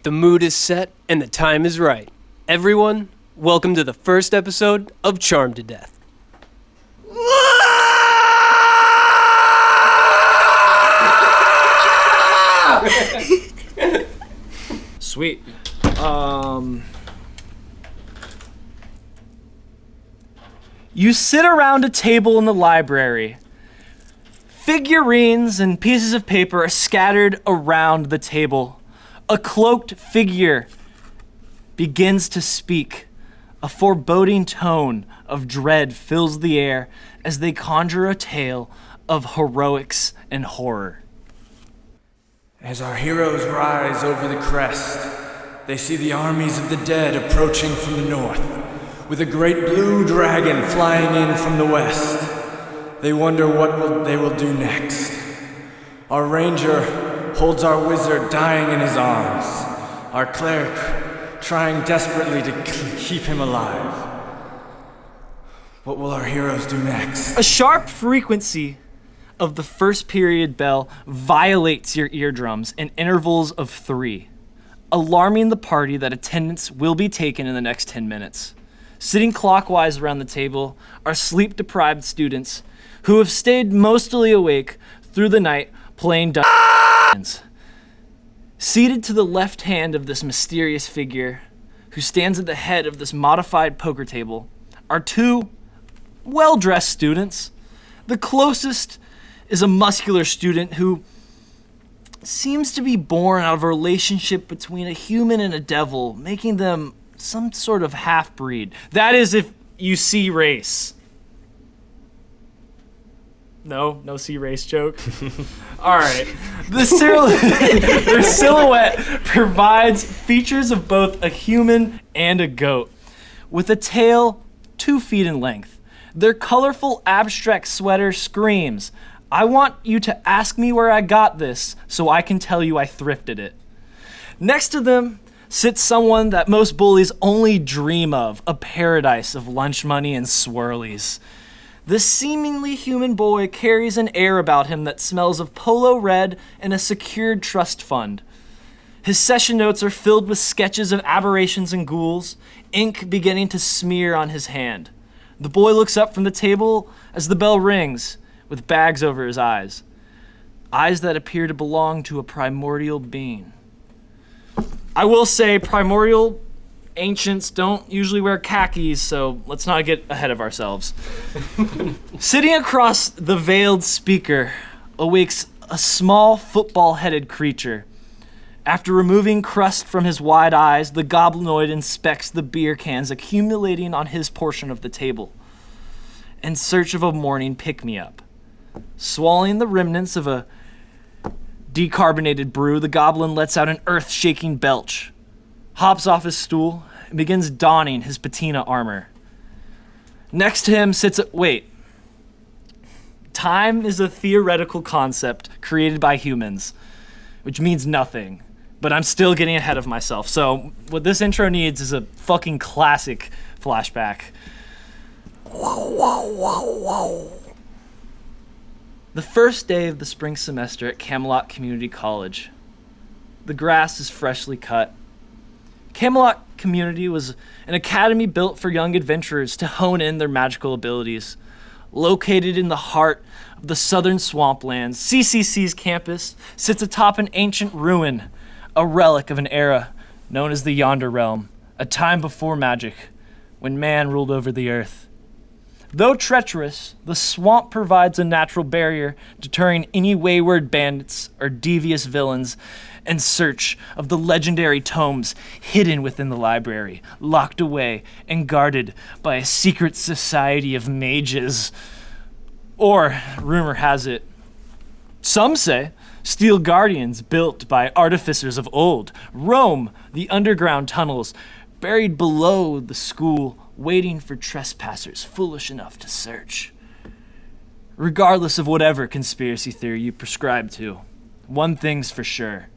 The mood is set and the time is right. Everyone, welcome to the first episode of Charmed to Death. Sweet. You sit around a table in the library. Figurines and pieces of paper are scattered around the table. A cloaked figure begins to speak. A foreboding tone of dread fills the air as they conjure a tale of heroics and horror. As our heroes rise over the crest, they see the armies of the dead approaching from the north, with a great blue dragon flying in from the west. They wonder what they will do next. Our ranger holds our wizard dying in his arms, our cleric trying desperately to keep him alive. What will our heroes do next? A sharp frequency of the first period bell violates your eardrums in intervals of 3, alarming the party that attendance will be taken in the next 10 minutes. Sitting clockwise around the table are sleep-deprived students who have stayed mostly awake through the night playing Dungeons. Seated to the left hand of this mysterious figure, who stands at the head of this modified poker table, are 2 well-dressed students. The closest is a muscular student who seems to be born out of a relationship between a human and a devil, making them some sort of half-breed. That is if you see race. No see race joke? All right. Their silhouette provides features of both a human and a goat, with a tail 2 feet in length. Their colorful abstract sweater screams, "I want you to ask me where I got this so I can tell you I thrifted it." Next to them sits someone that most bullies only dream of, a paradise of lunch money and swirlies. This seemingly human boy carries an air about him that smells of polo red and a secured trust fund. His session notes are filled with sketches of aberrations and ghouls, ink beginning to smear on his hand. The boy looks up from the table as the bell rings, with bags over his eyes. Eyes that appear to belong to a primordial being. I will say primordial ancients don't usually wear khakis, so let's not get ahead of ourselves. Sitting across the veiled speaker awakes a small football-headed creature. After removing crust from his wide eyes, the goblinoid inspects the beer cans accumulating on his portion of the table in search of a morning pick-me-up. Swallowing the remnants of a decarbonated brew, the goblin lets out an earth-shaking belch, hops off his stool, and begins donning his patina armor. Next to him sits time is a theoretical concept created by humans, which means nothing, but I'm still getting ahead of myself. So what this intro needs is a fucking classic flashback. The first day of the spring semester at Camelot Community College. The grass is freshly cut. Camelot Community was an academy built for young adventurers to hone in their magical abilities. Located in the heart of the southern swamplands, CCC's campus sits atop an ancient ruin, a relic of an era known as the Yonder Realm, a time before magic, when man ruled over the earth. Though treacherous, the swamp provides a natural barrier, deterring any wayward bandits or devious villains in search of the legendary tomes hidden within the library, locked away and guarded by a secret society of mages. Or, rumor has it, some say, steel guardians built by artificers of old roam the underground tunnels buried below the school, waiting for trespassers foolish enough to search. Regardless of whatever conspiracy theory you prescribe to, one thing's for sure.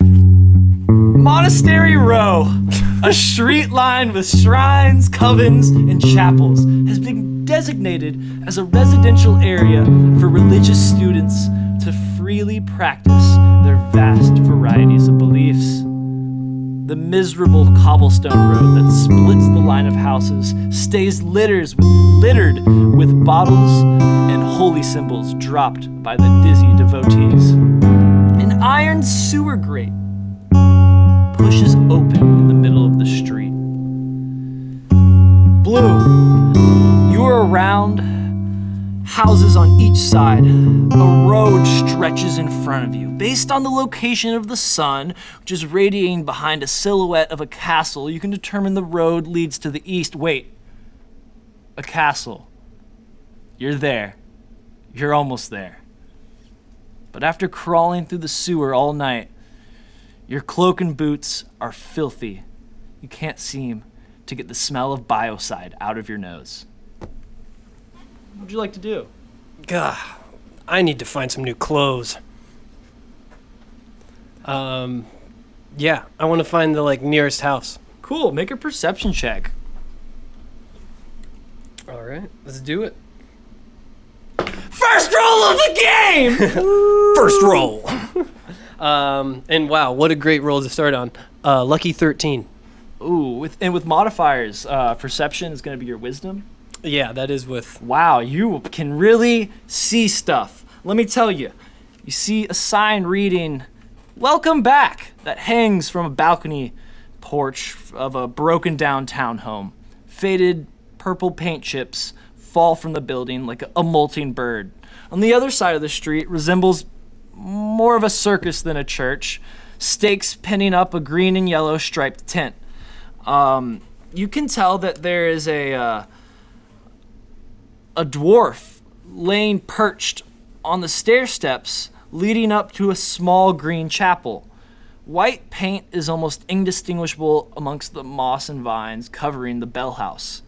Monastery Row, a street lined with shrines, covens, and chapels, has been designated as a residential area for religious students to freely practice their vast varieties of beliefs. The miserable cobblestone road that splits the line of houses stays littered with bottles and holy symbols dropped by the dizzy devotees. An iron sewer grate pushes open in the middle of the street. Blue, you are around houses on each side. A road stretches in front of you. Based on the location of the sun, which is radiating behind a silhouette of a castle, you can determine the road leads to the east. Wait, a castle. You're there. You're almost there. But after crawling through the sewer all night, your cloak and boots are filthy. You can't seem to get the smell of biocide out of your nose. What would you like to do? Gah, I need to find some new clothes. Yeah, I want to find the nearest house. Cool, make a perception check. All right, let's do it. First roll of the game! First roll. And wow, what a great roll to start on. Lucky 13. Ooh, with modifiers, perception is going to be your wisdom. Yeah, that is with... Wow, you can really see stuff. Let me tell you. You see a sign reading, "Welcome back," that hangs from a balcony porch of a broken down townhome. Faded purple paint chips fall from the building like a molting bird. On the other side of the street resembles more of a circus than a church. Stakes pinning up a green and yellow striped tent. You can tell that there is a dwarf laying perched on the stair steps leading up to a small green chapel. White paint is almost indistinguishable amongst the moss and vines covering the bell house.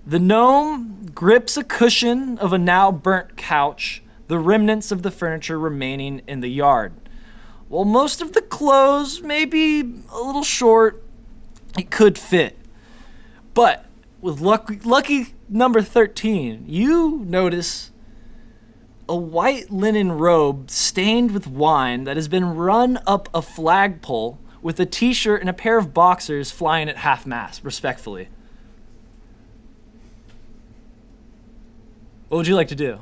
The gnome grips a cushion of a now burnt couch, the remnants of the furniture remaining in the yard. While most of the clothes may be a little short, it could fit. But with lucky number 13, you notice a white linen robe stained with wine that has been run up a flagpole with a t-shirt and a pair of boxers flying at half-mast, respectfully. What would you like to do?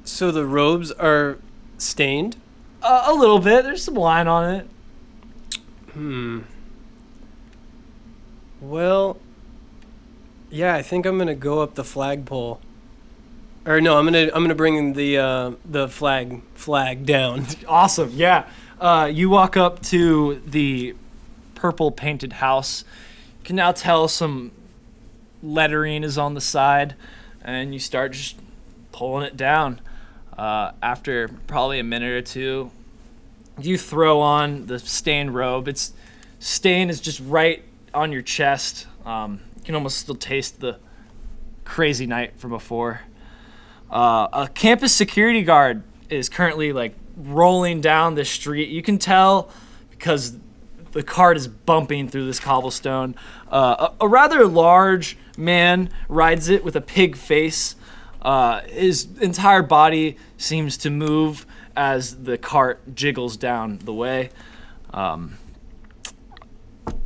So the robes are stained? A little bit. There's some wine on it. Well, yeah, I think I'm gonna go up the flagpole. Or no, I'm gonna bring the flag down. Awesome. Yeah. You walk up to the purple painted house. You can now tell some lettering is on the side, and you start just pulling it down. After probably a minute or two, you throw on the stained robe. Its stain is just right on your chest. You can almost still taste the crazy night from before. A campus security guard is currently rolling down the street. You can tell because the cart is bumping through this cobblestone. A rather large man rides it with a pig face. His entire body seems to move as the cart jiggles down the way.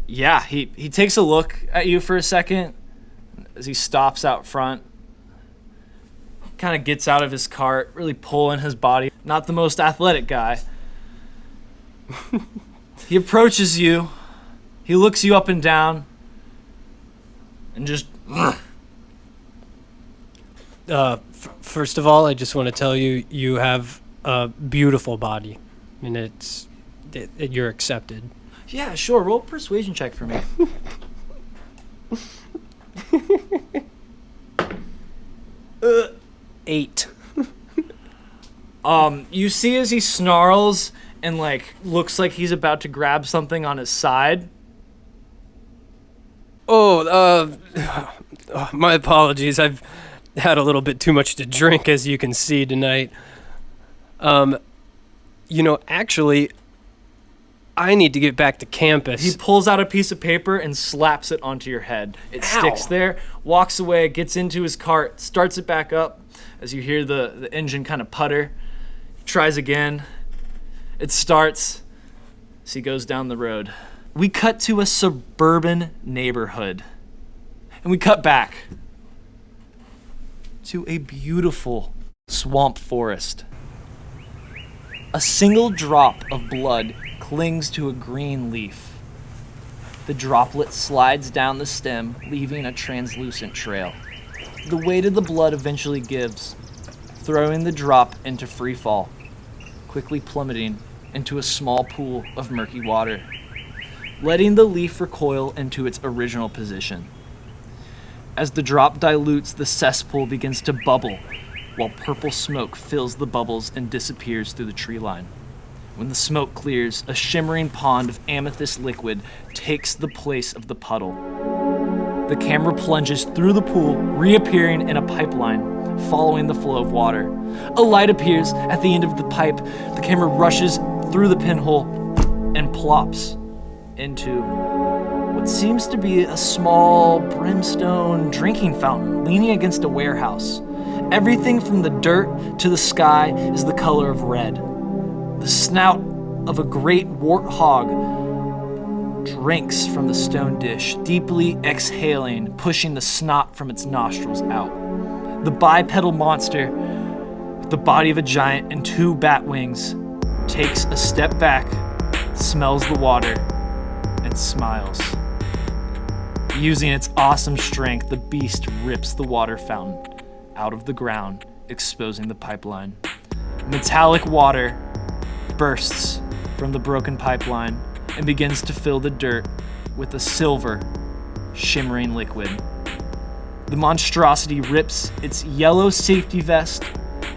He takes a look at you for a second as he stops out front. Kind of gets out of his cart, really pulling his body. Not the most athletic guy. He approaches you. He looks you up and down. And just... First of all, I just want to tell you, you have a beautiful body. And you're accepted. Yeah, sure. Roll a persuasion check for me. 8. You see as he snarls and looks like he's about to grab something on his side. My apologies. I've had a little bit too much to drink, as you can see tonight. Actually, I need to get back to campus. He pulls out a piece of paper and slaps it onto your head. It sticks there, walks away, gets into his cart, starts it back up as you hear the engine kind of putter. Tries again. It starts as he goes down the road. We cut to a suburban neighborhood. And we cut back to a beautiful swamp forest. A single drop of blood clings to a green leaf. The droplet slides down the stem, leaving a translucent trail. The weight of the blood eventually gives, throwing the drop into free fall, quickly plummeting into a small pool of murky water, letting the leaf recoil into its original position. As the drop dilutes, the cesspool begins to bubble, while purple smoke fills the bubbles and disappears through the tree line. When the smoke clears, a shimmering pond of amethyst liquid takes the place of the puddle. The camera plunges through the pool, reappearing in a pipeline, following the flow of water. A light appears at the end of the pipe. The camera rushes through the pinhole and plops into what seems to be a small brimstone drinking fountain leaning against a warehouse. Everything from the dirt to the sky is the color of red. The snout of a great warthog drinks from the stone dish, deeply exhaling, pushing the snot from its nostrils out. The bipedal monster, with the body of a giant and 2 bat wings, takes a step back, smells the water, and smiles. Using its awesome strength, the beast rips the water fountain out of the ground, exposing the pipeline. Metallic water bursts from the broken pipeline and begins to fill the dirt with a silver, shimmering liquid. The monstrosity rips its yellow safety vest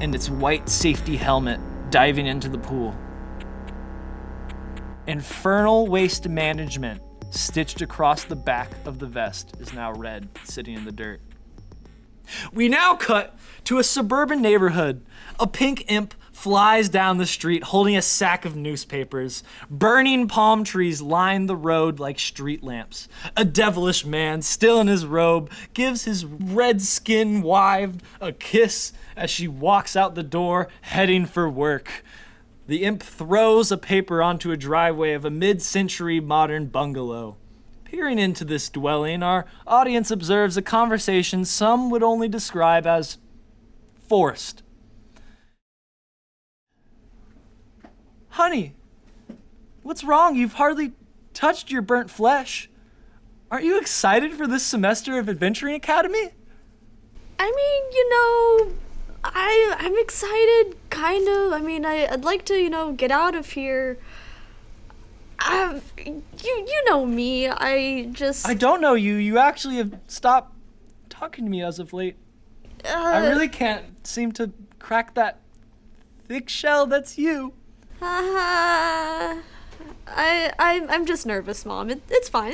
and its white safety helmet, diving into the pool. Infernal waste management, stitched across the back of the vest, is now red, sitting in the dirt. We now cut to a suburban neighborhood. A pink imp flies down the street holding a sack of newspapers. Burning palm trees line the road like street lamps. A devilish man, still in his robe, gives his red-skinned wife a kiss as she walks out the door, heading for work. The imp throws a paper onto a driveway of a mid-century modern bungalow. Peering into this dwelling, our audience observes a conversation some would only describe as forced. Honey, what's wrong? You've hardly touched your burnt flesh. Aren't you excited for this semester of Adventuring Academy? I mean, I'm excited, kind of. I mean, I'd like to, get out of here. You know me. I don't know you. You actually have stopped talking to me as of late. I really can't seem to crack that thick shell that's you. I'm just nervous, Mom. It's fine.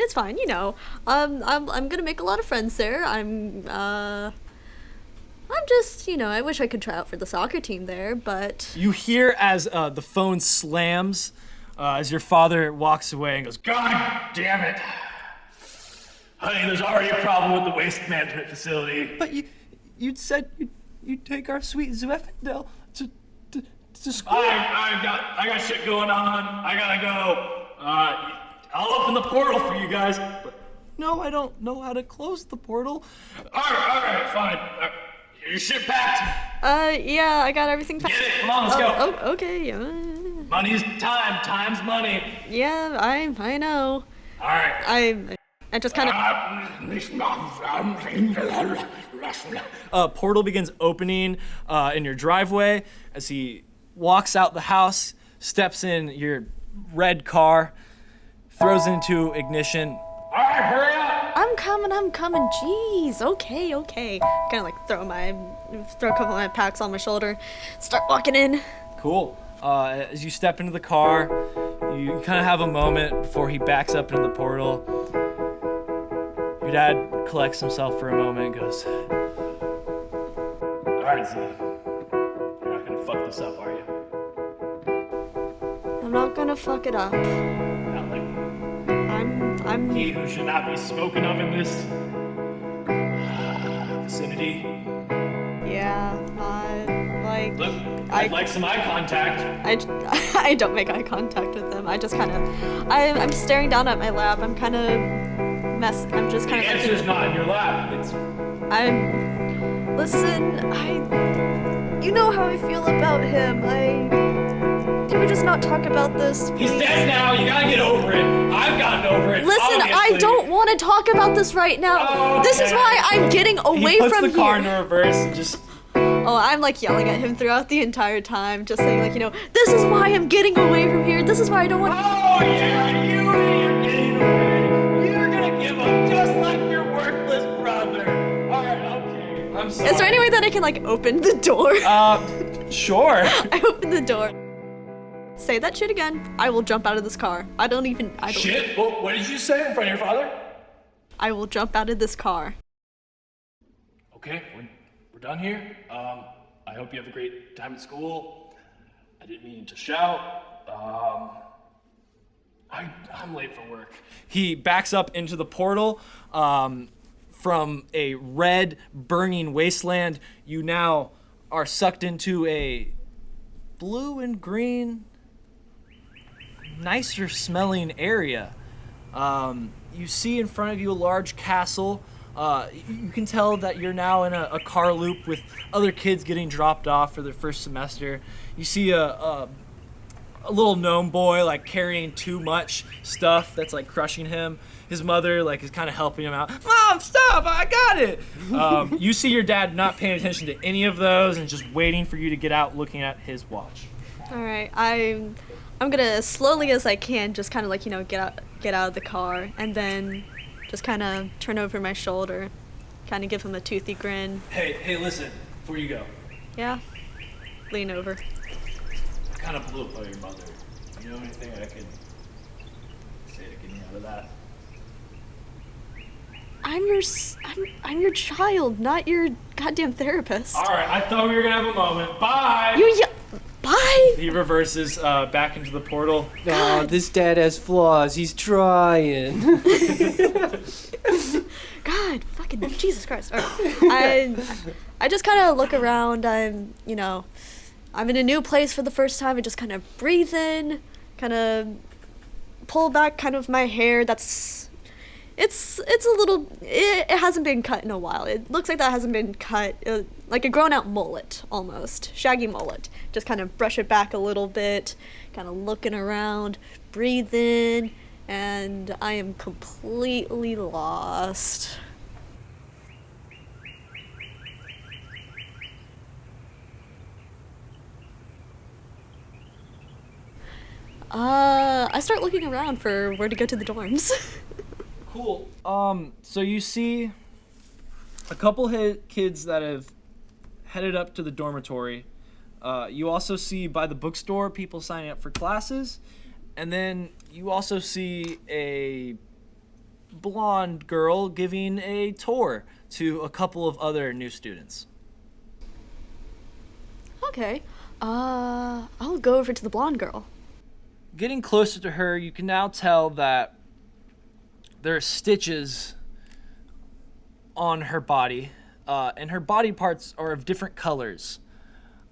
I'm gonna make a lot of friends there. I'm just, I wish I could try out for the soccer team there, but... You hear as the phone slams, as your father walks away and goes, God damn it. Honey, there's already a problem with the waste management facility. But you'd said you'd take our sweet Zweffendel to school. I got shit going on. I gotta go. I'll open the portal for you guys. But... No, I don't know how to close the portal. All right, fine. Your shit packed? Yeah, I got everything packed. Get it, come on, let's go. Oh, okay. Money's time, time's money. Yeah, I know. All right. I just kind of... portal begins opening in your driveway as he walks out the house, steps in your red car, throws it into ignition. All right, hurry up. I'm coming. Jeez, okay. Kind of like throw a couple of my packs on my shoulder, start walking in. Cool. As you step into the car, you kind of have a moment before he backs up into the portal. Your dad collects himself for a moment and goes, all right, Z. You're not gonna fuck this up, are you? I'm not gonna fuck it up. He who should not be spoken of in this vicinity. Yeah, like... Look, I'd like some eye contact. I don't make eye contact with them. I just kind of... I'm staring down at my lab. I'm kind of... I'm just kind of... The answer's not in your lab. It's... Listen, you know how I feel about him. Can we just not talk about this? He's dead now. You gotta get over it. I've gotten over it. Listen, obviously. I don't want to talk about this right now. This is why I'm getting away from here. He puts the car into reverse and just... Oh, I'm like yelling at him throughout the entire time, just saying like, this is why I'm getting away from here. This is why I don't want to... Oh yeah, you're getting away. You're gonna give up just like your worthless brother. Alright, okay. I'm sorry. Is there any way that I can like open the door? Sure. I open the door. Say that shit again. I will jump out of this car. I don't... Shit? What did you say in front of your father? I will jump out of this car. Okay, we're done here. I hope you have a great time at school. I didn't mean to shout. I'm late for work. He backs up into the portal. From a red, burning wasteland, you now are sucked into a blue and green, nicer smelling area. You see in front of you a large castle. You can tell that you're now in a car loop with other kids getting dropped off for their first semester. You see a little gnome boy like carrying too much stuff that's like crushing him. His mother like is kind of helping him out. Mom, stop! I got it. You see your dad not paying attention to any of those and just waiting for you to get out, looking at his watch. All right, I'm gonna as slowly as I can just kind of like get out of the car and then just kind of turn over my shoulder, kind of give him a toothy grin. Hey, listen, before you go. Yeah. Lean over. I kind of blew up on your mother. You know anything I could say to get me out of that? I'm your child, not your goddamn therapist. All right, I thought we were gonna have a moment. Bye. Bye. He reverses back into the portal. Oh, this dad has flaws. He's trying. God, fucking Jesus Christ. All right. I just kind of look around. I'm in a new place for the first time. I just kind of breathe in, kind of pull back kind of my hair. It's a little, it hasn't been cut in a while. It looks like that hasn't been cut, like a grown out mullet almost, shaggy mullet. Just kind of brush it back a little bit, kind of looking around, breathe in, and I am completely lost. I start looking around for where to go to the dorms. Cool. So you see a couple kids that have headed up to the dormitory. You also see by the bookstore people signing up for classes. And then you also see a blonde girl giving a tour to a couple of other new students. Okay. I'll go over to the blonde girl. Getting closer to her, you can now tell that there are stitches on her body, and her body parts are of different colors.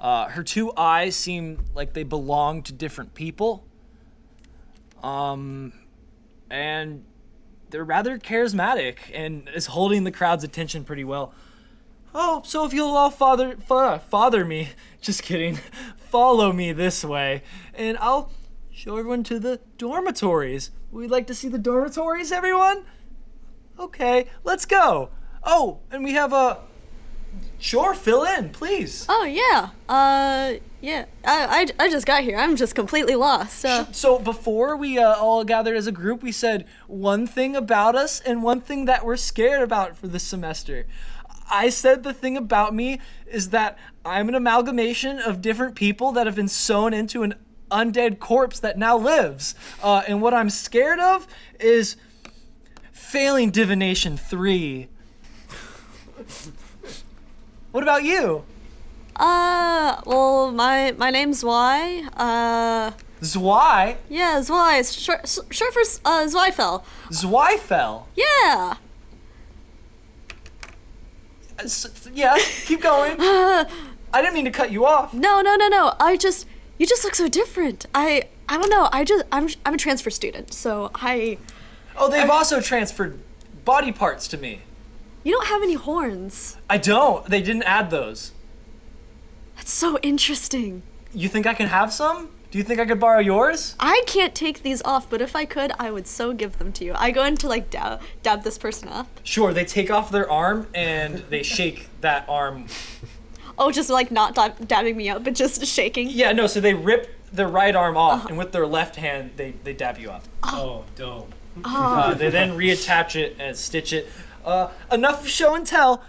Her two eyes seem like they belong to different people. And they're rather charismatic and is holding the crowd's attention pretty well. Oh, so if you'll all father me, just kidding, follow me this way, and I'll show everyone to the dormitories. We'd like to see the dormitories, everyone? Okay, let's go. Oh, and we have sure, fill in, please. Oh, yeah. Yeah. I just got here. I'm just completely lost. So before we all gathered as a group, we said one thing about us and one thing that we're scared about for this semester. I said the thing about me is that I'm an amalgamation of different people that have been sewn into an undead corpse that now lives. And what I'm scared of is failing divination 3. What about you? Well, my name's Y. Zwei? Yeah, Zwei. It's short for Zweifel. Zweifel? Yeah. Yeah, keep going. I didn't mean to cut you off. No. You just look so different. I don't know. I'm a transfer student, so Oh, they've also transferred body parts to me. You don't have any horns. I don't. They didn't add those. That's so interesting. You think I can have some? Do you think I could borrow yours? I can't take these off, but if I could, I would so give them to you. I go in to like dab this person up. Sure, they take off their arm and they shake that arm. Oh, just like not dabbing me up, but just shaking? Yeah, no, so they rip their right arm off, and with their left hand, they dab you up. Oh, dope. They then reattach it and stitch it. Enough of show and tell.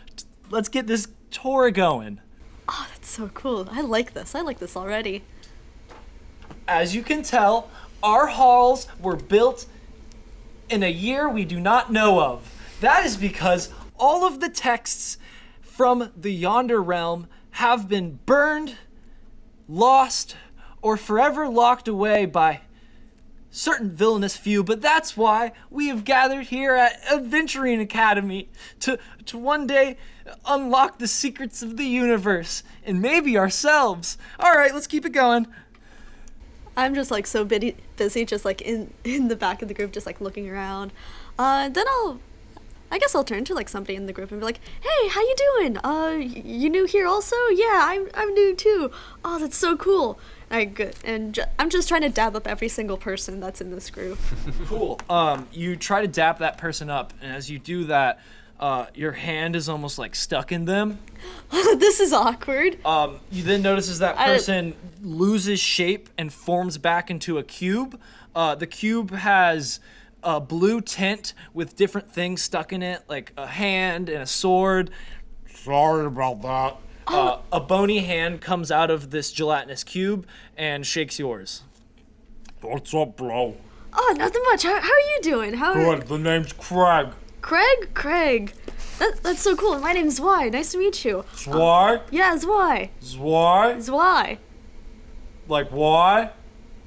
Let's get this tour going. Oh, that's so cool. I like this. I like this already. As you can tell, our halls were built in a year we do not know of. That is because all of the texts from the Yonder Realm have been burned, lost, or forever locked away by certain villainous few, but that's why we have gathered here at Adventuring Academy to one day unlock the secrets of the universe and maybe ourselves. All right, let's keep it going. I'm just like so busy just like in the back of the group, just like looking around. Then I guess I'll turn to like somebody in the group and be like, "Hey, how you doing? You new here also? Yeah, I'm new too. Oh, that's so cool." I'm just trying to dab up every single person that's in this group. Cool. You try to dap that person up, and as you do that, your hand is almost like stuck in them. This is awkward. You then notice as that person loses shape and forms back into a cube. The cube has a blue tint with different things stuck in it, like a hand and a sword. Sorry about that. A bony hand comes out of this gelatinous cube and shakes yours. What's up, bro? Oh, nothing much. How are you doing? Good, the name's Craig. Craig. That's so cool. My name's Zwei. Nice to meet you. Zwei? Yeah, Zwei. Zwei? Like why?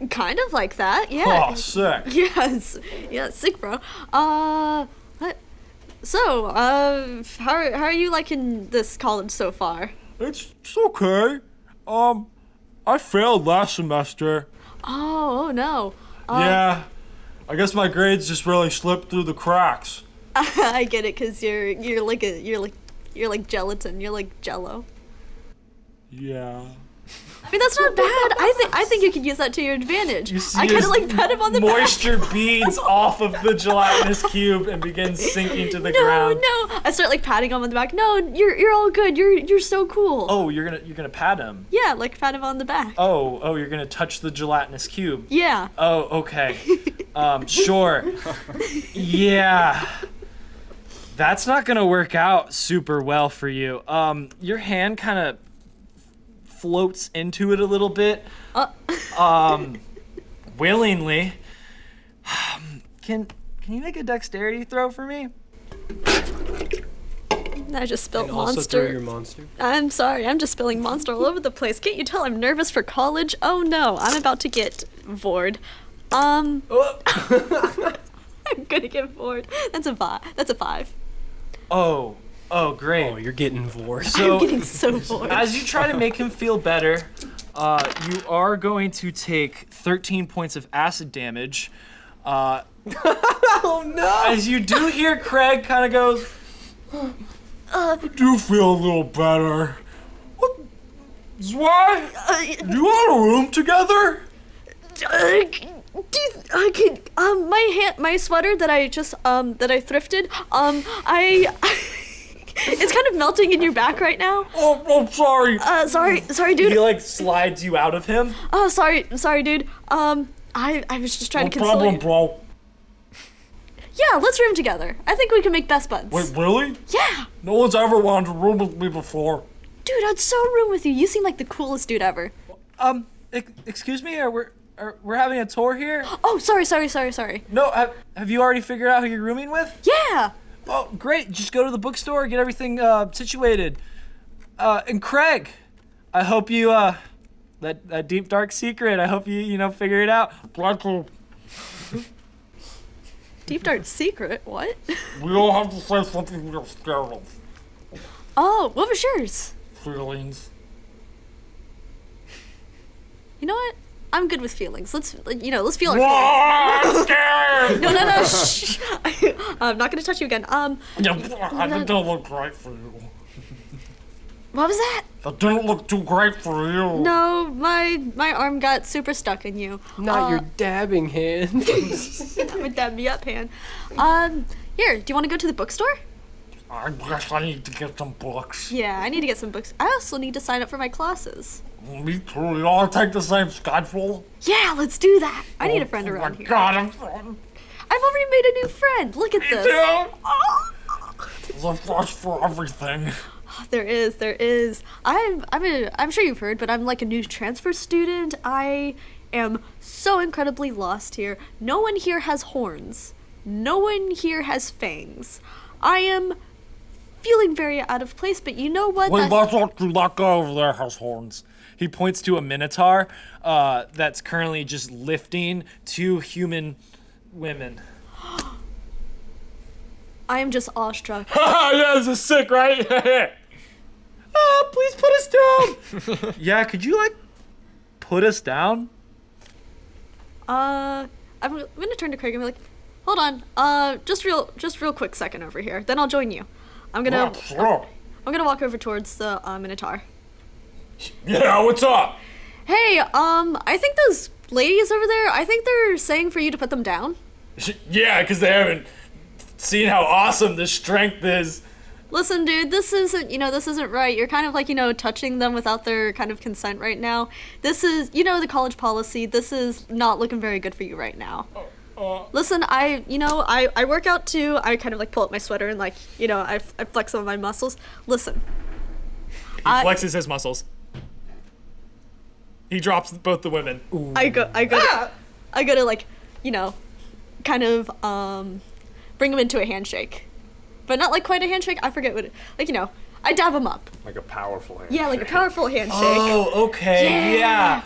Kind of like that. Yeah. Oh, sick. Yes. Yeah, sick, bro. So, how are you liking this college so far? It's okay. I failed last semester. Oh no. Yeah. I guess my grades just really slipped through the cracks. I get it, 'cause you're like gelatin. You're like Jello. Yeah. I mean, that's not bad. I think you could use that to your advantage. You see I kind his of like pat him on the back. moisture beads off of the gelatinous cube and begins sinking to the ground. No. I start like patting him on the back. No, you're all good. You're so cool. Oh, you're gonna pat him. Yeah, like pat him on the back. Oh, you're gonna touch the gelatinous cube. Yeah. Oh, okay. Sure. Yeah. That's not gonna work out super well for you. Your hand kind of floats into it a little bit. Willingly. Can you make a dexterity throw for me? I just spilled And also monster. throw your monster. I'm sorry, I'm just spilling monster all over the place. Can't you tell I'm nervous for college? Oh no, I'm about to get bored. I'm gonna get bored. That's a 5. Oh, great. Oh, you're getting bored. So, I'm getting so bored. as you try to make him feel better, you are going to take 13 points of acid damage. Oh no! As you do hear Craig kind of goes, I do feel a little better. What? Zwei? You want a room together? My sweater that I just that I thrifted, it's kind of melting in your back right now. Oh, sorry. Sorry, dude. he like slides you out of him. Oh, sorry, dude. I was just trying No to console problem, you. bro. Yeah, let's room together. I think we can make best buds. Wait, really? Yeah. No one's ever wanted to room with me before. Dude, I'd so room with you. You seem like the coolest dude ever. Excuse me, we're having a tour here? Oh, sorry. No, have you already figured out who you're rooming with? Yeah. Oh, great. Just go to the bookstore, get everything situated. And Craig, I hope you that deep dark secret. I hope you figure it out. Deep dark secret? What? We all have to say something we're scared of. Oh, what was yours? Feelings. You know what? I'm good with feelings. Let's feel our feelings. I'm scared! No, shh. I'm not gonna touch you again. I didn't look great for you. What was that? That didn't look too great for you. No, my arm got super stuck in you. Not your dabbing hand. Not my dab me up hand. Here, do you want to go to the bookstore? I guess I need to get some books. Yeah, I need to get some books. I also need to sign up for my classes. Me too. We all take the same schedule. Yeah, let's do that. I need a friend around here. God, I've already made a new friend. Look at this. Oh. There's a first for everything. There is. I'm sure you've heard, but I'm like a new transfer student. I am so incredibly lost here. No one here has horns. No one here has fangs. I am feeling very out of place, but you know what? Wait, that guy over there has horns. He points to a minotaur that's currently just lifting 2 human women. I am just awestruck. Yeah, this is sick, right? Please put us down. Yeah, could you put us down? I'm gonna turn to Craig and be like, hold on, just real quick second over here. Then I'll join you. I'm gonna walk over towards the Minotaur. Yeah, what's up? Hey, I think those ladies over there, I think they're saying for you to put them down. Yeah, because they haven't seen how awesome this strength is. Listen, dude, this isn't right. You're kind of touching them without their kind of consent right now. This is, the college policy. This is not looking very good for you right now. Listen, I work out too. I kind of pull up my sweater and I flex some of my muscles. Listen. He flexes his muscles. He drops both the women. Ooh. I go to kind of bring him into a handshake. But not quite a handshake. I forget what I dab him up. Like a powerful handshake. Yeah, like a powerful handshake. Oh, okay. Yeah.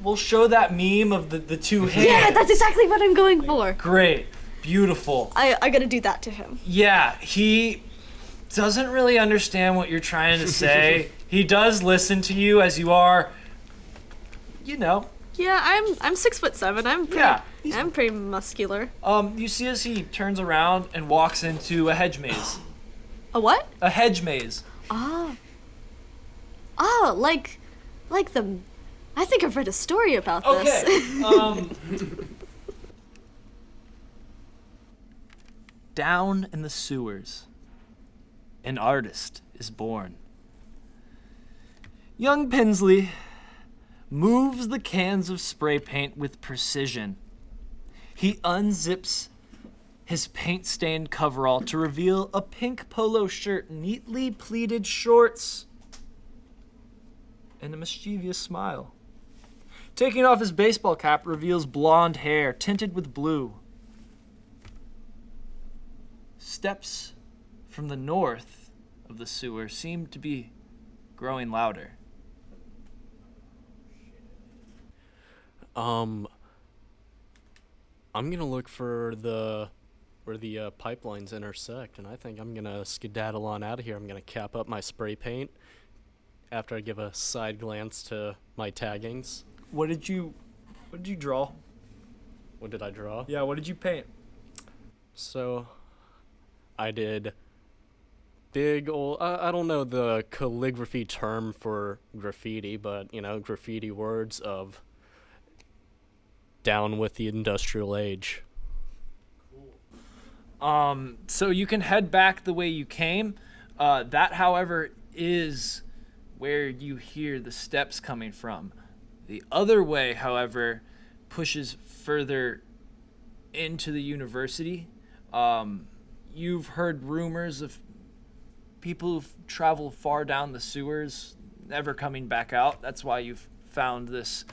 We'll show that meme of the 2 hands. Yeah, that's exactly what I'm going for. Great. Beautiful. I gotta do that to him. Yeah, he doesn't really understand what you're trying to say. He does listen to you as you are, Yeah, I'm 6'7". I'm pretty muscular. You see as he turns around and walks into a hedge maze. A what? A hedge maze. Like the. I think I've read a story about this. Okay. Down in the sewers, an artist is born. Young Pinsley moves the cans of spray paint with precision. He unzips his paint-stained coverall to reveal a pink polo shirt, neatly pleated shorts, and a mischievous smile. Taking off his baseball cap reveals blonde hair tinted with blue. Steps from the north of the sewer seem to be growing louder. I'm gonna look for where the pipelines intersect, and I think I'm gonna skedaddle on out of here. I'm gonna cap up my spray paint after I give a side glance to my taggings. What did you draw? What did I draw? Yeah, what did you paint? So, I did big old, I don't know the calligraphy term for graffiti, but, graffiti words of down with the industrial age. So you can head back the way you came. That, however, is where you hear the steps coming from. The other way, however, pushes further into the university. You've heard rumors of people who've traveled far down the sewers never coming back out. That's why you've found this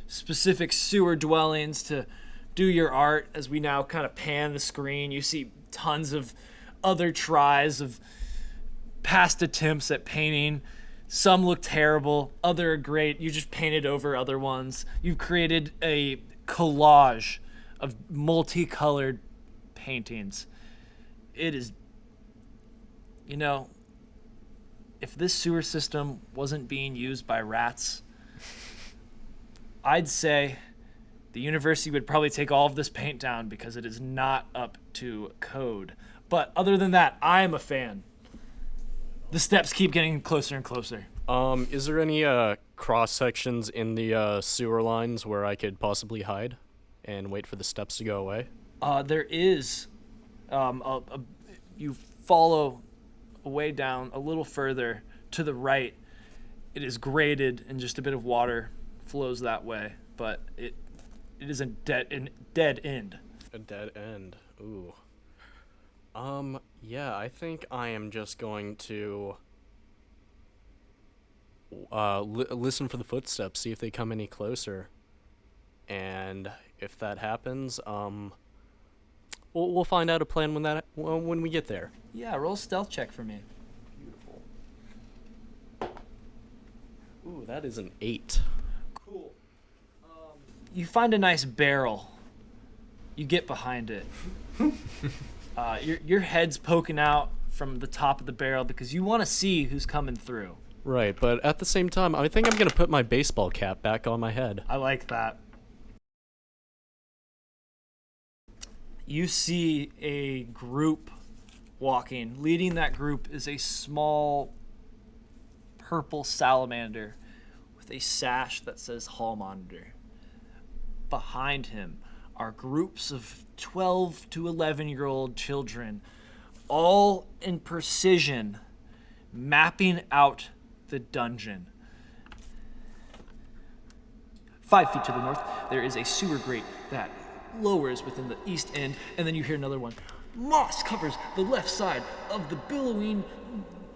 specific sewer dwellings to do your art. As we now kind of pan the screen, you see tons of other tries of past attempts at painting Some look terrible, other are great. You just painted over other ones. You've created a collage of multicolored paintings. It is, you know, if this sewer system wasn't being used by rats, I'd say the university would probably take all of this paint down because it is not up to code. But other than that, I am a fan. The steps keep getting closer and closer. Is there any cross sections in the sewer lines where I could possibly hide and wait for the steps to go away? There is. You follow way down a little further to the right. It is graded and just a bit of water flows that way, but it is a dead end. A dead end. Ooh. Yeah, I think I am just going to listen for the footsteps, see if they come any closer. And if that happens, we'll find out a plan when we get there. Yeah, roll a stealth check for me. Beautiful. Ooh, that is an 8. Cool. You find a nice barrel. You get behind it. Your head's poking out from the top of the barrel because you want to see who's coming through. Right, but at the same time, I think I'm gonna put my baseball cap back on my head. I like that. You see a group walking. Leading that group is a small purple salamander with a sash that says Hall Monitor. Behind him are groups of 12 to 11-year-old children, all in precision, mapping out the dungeon. 5 feet to the north, there is a sewer grate that lowers within the east end, and then you hear another one. Moss covers the left side of the billowing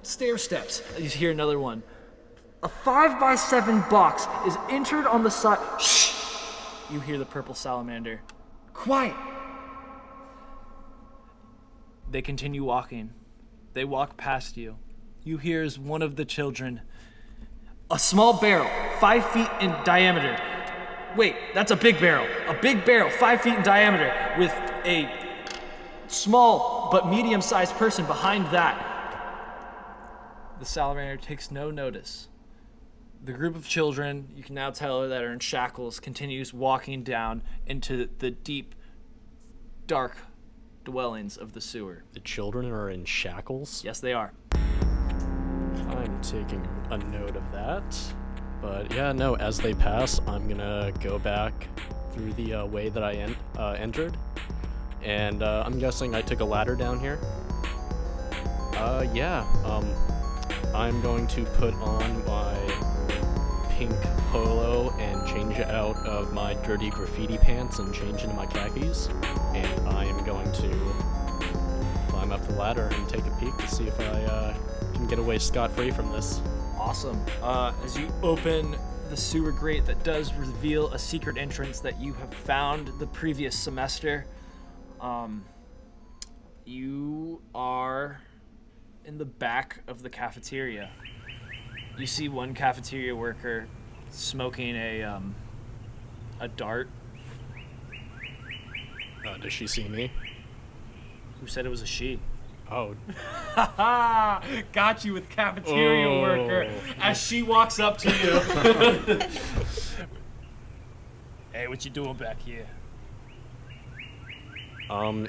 stair steps. You hear another one. A 5x7 box is entered on the side. Shh! You hear the purple salamander. Quiet! They continue walking. They walk past you. You hear as one of the children. A small barrel, 5 feet in diameter. Wait, that's a big barrel. A big barrel, 5 feet in diameter, with a small but medium-sized person behind that. The salamander takes no notice. The group of children, you can now tell that are in shackles, continues walking down into the deep, dark dwellings of the sewer. The children are in shackles? Yes, they are. I'm taking a note of that. But yeah, no, as they pass, I'm gonna go back through the way that I entered. And I'm guessing I took a ladder down here. I'm going to put on my pink polo and change it out of my dirty graffiti pants and change into my khakis. And I am going to climb up the ladder and take a peek to see if I can get away scot-free from this. Awesome. As you open the sewer grate that does reveal a secret entrance that you have found the previous semester, you are in the back of the cafeteria. You see one cafeteria worker smoking a dart. Does she see me? Who said it was a she? Oh. Got you with cafeteria worker as she walks up to you. Hey, what you doing back here?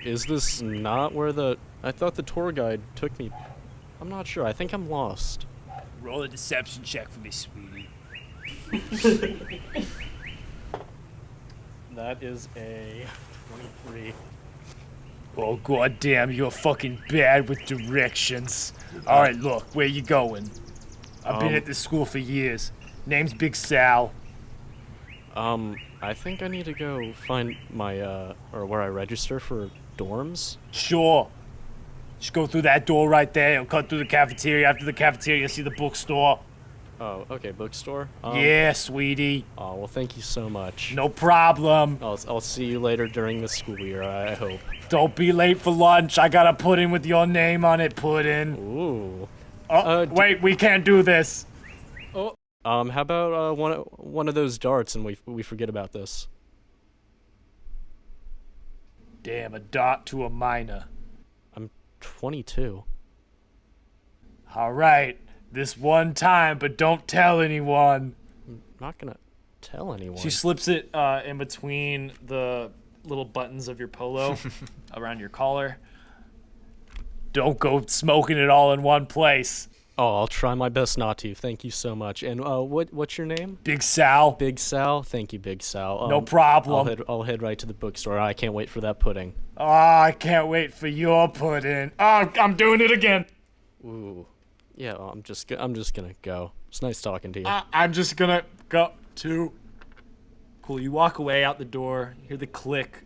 Is this not where I thought the tour guide took me. I'm not sure. I think I'm lost. Roll a deception check for me, sweetie. That is a 23. Oh, goddamn, you're fucking bad with directions. All right, look, where you going? I've been at this school for years. Name's Big Sal. I think I need to go find my, or where I register for dorms. Sure. Just go through that door right there and cut through the cafeteria. After the cafeteria, see the bookstore. Oh, okay, bookstore? Yeah, sweetie. Oh, well, thank you so much. No problem. I'll see you later during the school year, I hope. Don't be late for lunch. I got a pudding with your name on it, pudding. Ooh. Oh, wait, we can't do this. How about one of those darts and we forget about this? Damn, a dot to a minor. I'm 22. All right, this one time, but don't tell anyone. I'm not gonna tell anyone. She slips it in between the little buttons of your polo around your collar. Don't go smoking it all in one place. Oh, I'll try my best not to. Thank you so much. And what's your name? Big Sal. Big Sal. Thank you, Big Sal. No problem. I'll head right to the bookstore. I can't wait for that pudding. Oh, I can't wait for your pudding. Oh, I'm doing it again. Ooh. Yeah, well, I'm just gonna go. It's nice talking to you. I'm just gonna go too. Cool. You walk away out the door. You hear the click.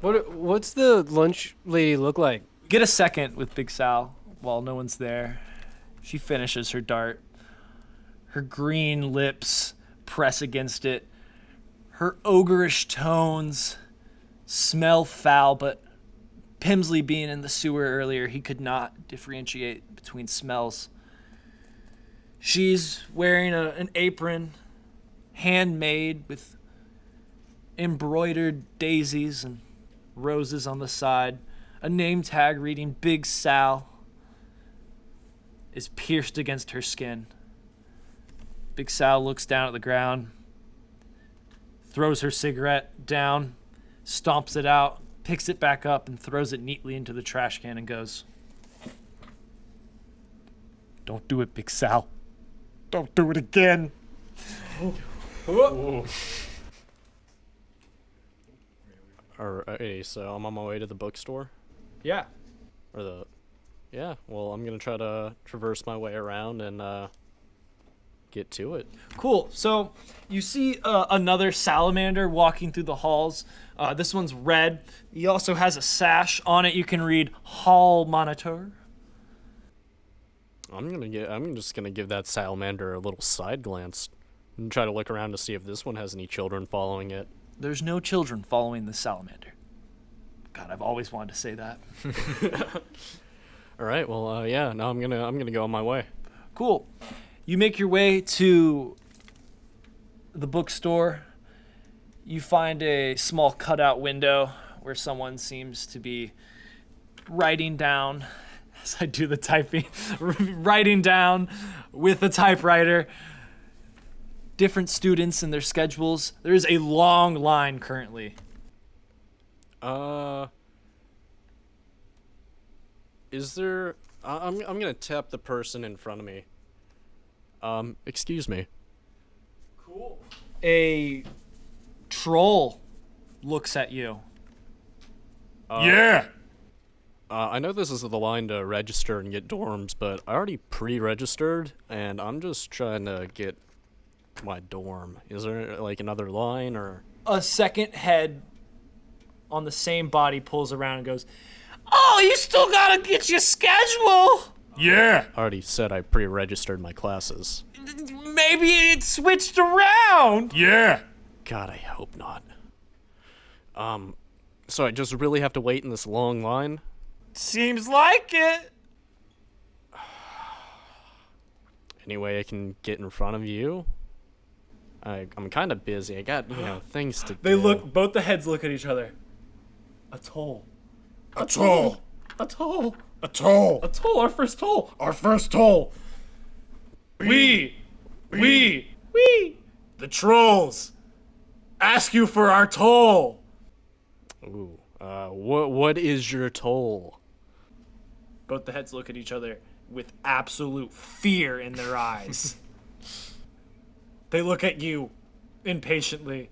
What's the lunch lady look like? Get a second with Big Sal while no one's there. She finishes her dart. Her green lips press against it. Her ogreish tones smell foul, but Pimsley being in the sewer earlier, he could not differentiate between smells. She's wearing an apron, handmade with embroidered daisies and roses on the side. A name tag reading Big Sal is pierced against her skin. Big Sal looks down at the ground, throws her cigarette down, stomps it out, picks it back up, and throws it neatly into the trash can and goes, Don't do it, Big Sal. Don't do it again. Alrighty, so I'm on my way to the bookstore. yeah. Yeah, well, I'm gonna try to traverse my way around and get to it. Cool. So you see another salamander walking through the halls. This one's red. He also has a sash on it. You can read Hall Monitor. I'm just gonna give that salamander a little side glance and try to look around to see if this one has any children following it. There's no children following the salamander. God, I've always wanted to say that. All right, well, yeah, now I'm gonna go on my way. Cool. You make your way to the bookstore. You find a small cutout window where someone seems to be writing down, as I do the typing, writing down with a typewriter, different students and their schedules. There is a long line currently. Is there? I'm gonna tap the person in front of me. Excuse me. Cool. A troll looks at you. Yeah. I know this is the line to register and get dorms, but I already pre-registered, and I'm just trying to get my dorm. Is there like another line or? A second head on the same body pulls around and goes, "Oh, you still gotta get your schedule. Yeah. I already said I pre-registered my classes. Maybe it switched around." Yeah. God, I hope not. So I just really have to wait in this long line? Seems like it. Any way I can get in front of you? I'm kind of busy. I got, things to do. Both the heads look at each other. A toll. A toll. A toll. A toll. A toll, our first toll. Our first toll. We, the trolls, ask you for our toll. Ooh. What is your toll? Both the heads look at each other with absolute fear in their eyes. They look at you impatiently.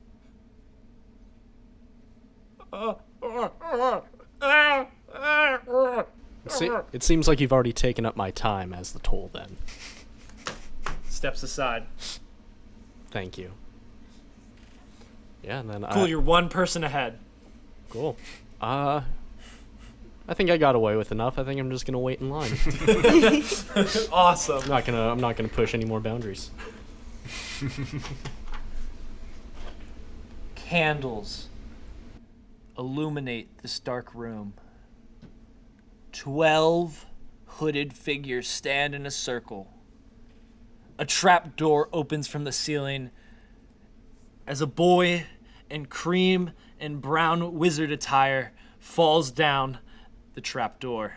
It seems like you've already taken up my time as the toll then. Steps aside. Thank you. Yeah, and then Cool, you're one person ahead. Cool. I think I got away with enough. I think I'm just gonna wait in line. Awesome. I'm not gonna push any more boundaries. Candles illuminate this dark room. 12 hooded figures stand in a circle. A trap door opens from the ceiling as a boy in cream and brown wizard attire falls down the trap door.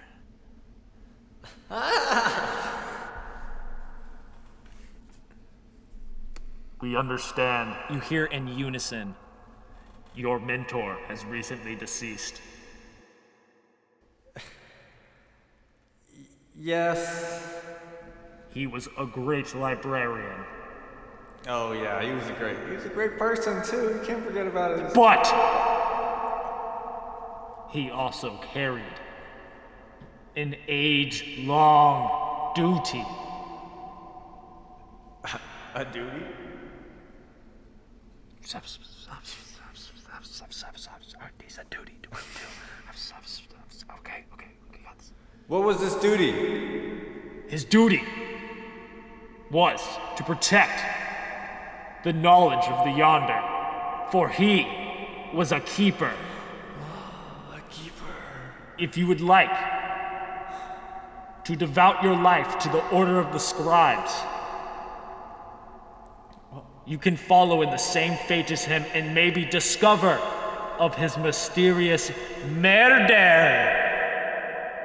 We understand You hear in unison. your mentor has recently deceased. Yes. He was a great librarian. Oh yeah, he was a great person too. You can't forget about it. But he also carried an age-long duty. A duty? There's a duty. Okay, we got this. What was this duty? His duty was to protect the knowledge of the Yonder, for he was a keeper. A keeper. If you would like to devote your life to the order of the scribes, you can follow in the same fate as him and maybe discover of his mysterious murder.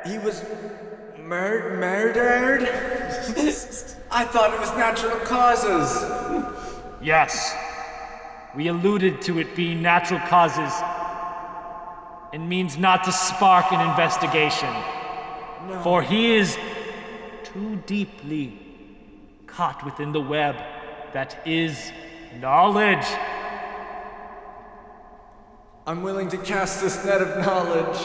He was murdered? I thought it was natural causes. Yes, we alluded to it being natural causes and means not to spark an investigation. No. For he is too deeply caught within the web that is knowledge. I'm willing to cast this net of knowledge.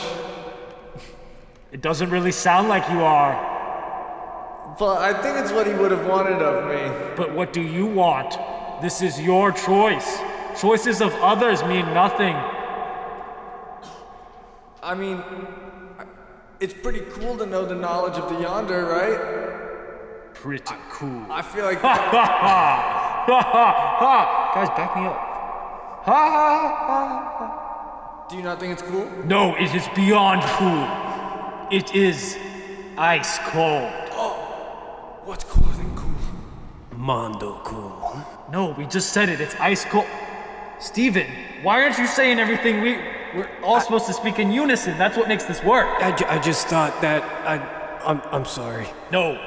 It doesn't really sound like you are, But I think it's what he would have wanted of me. but what do you want? This is your choice. Choices of others mean nothing. I mean, it's pretty cool to know the knowledge of the Yonder, right? Pretty cool. I feel like Guys, back me up. Do you not think it's cool? No, it is beyond cool. It is ice cold. What's cooler than cool? Mondo cool. No, we just said it. It's ice cold. Steven, why aren't you saying everything we're all supposed to speak in unison? That's what makes this work. I just thought that I'm sorry. No,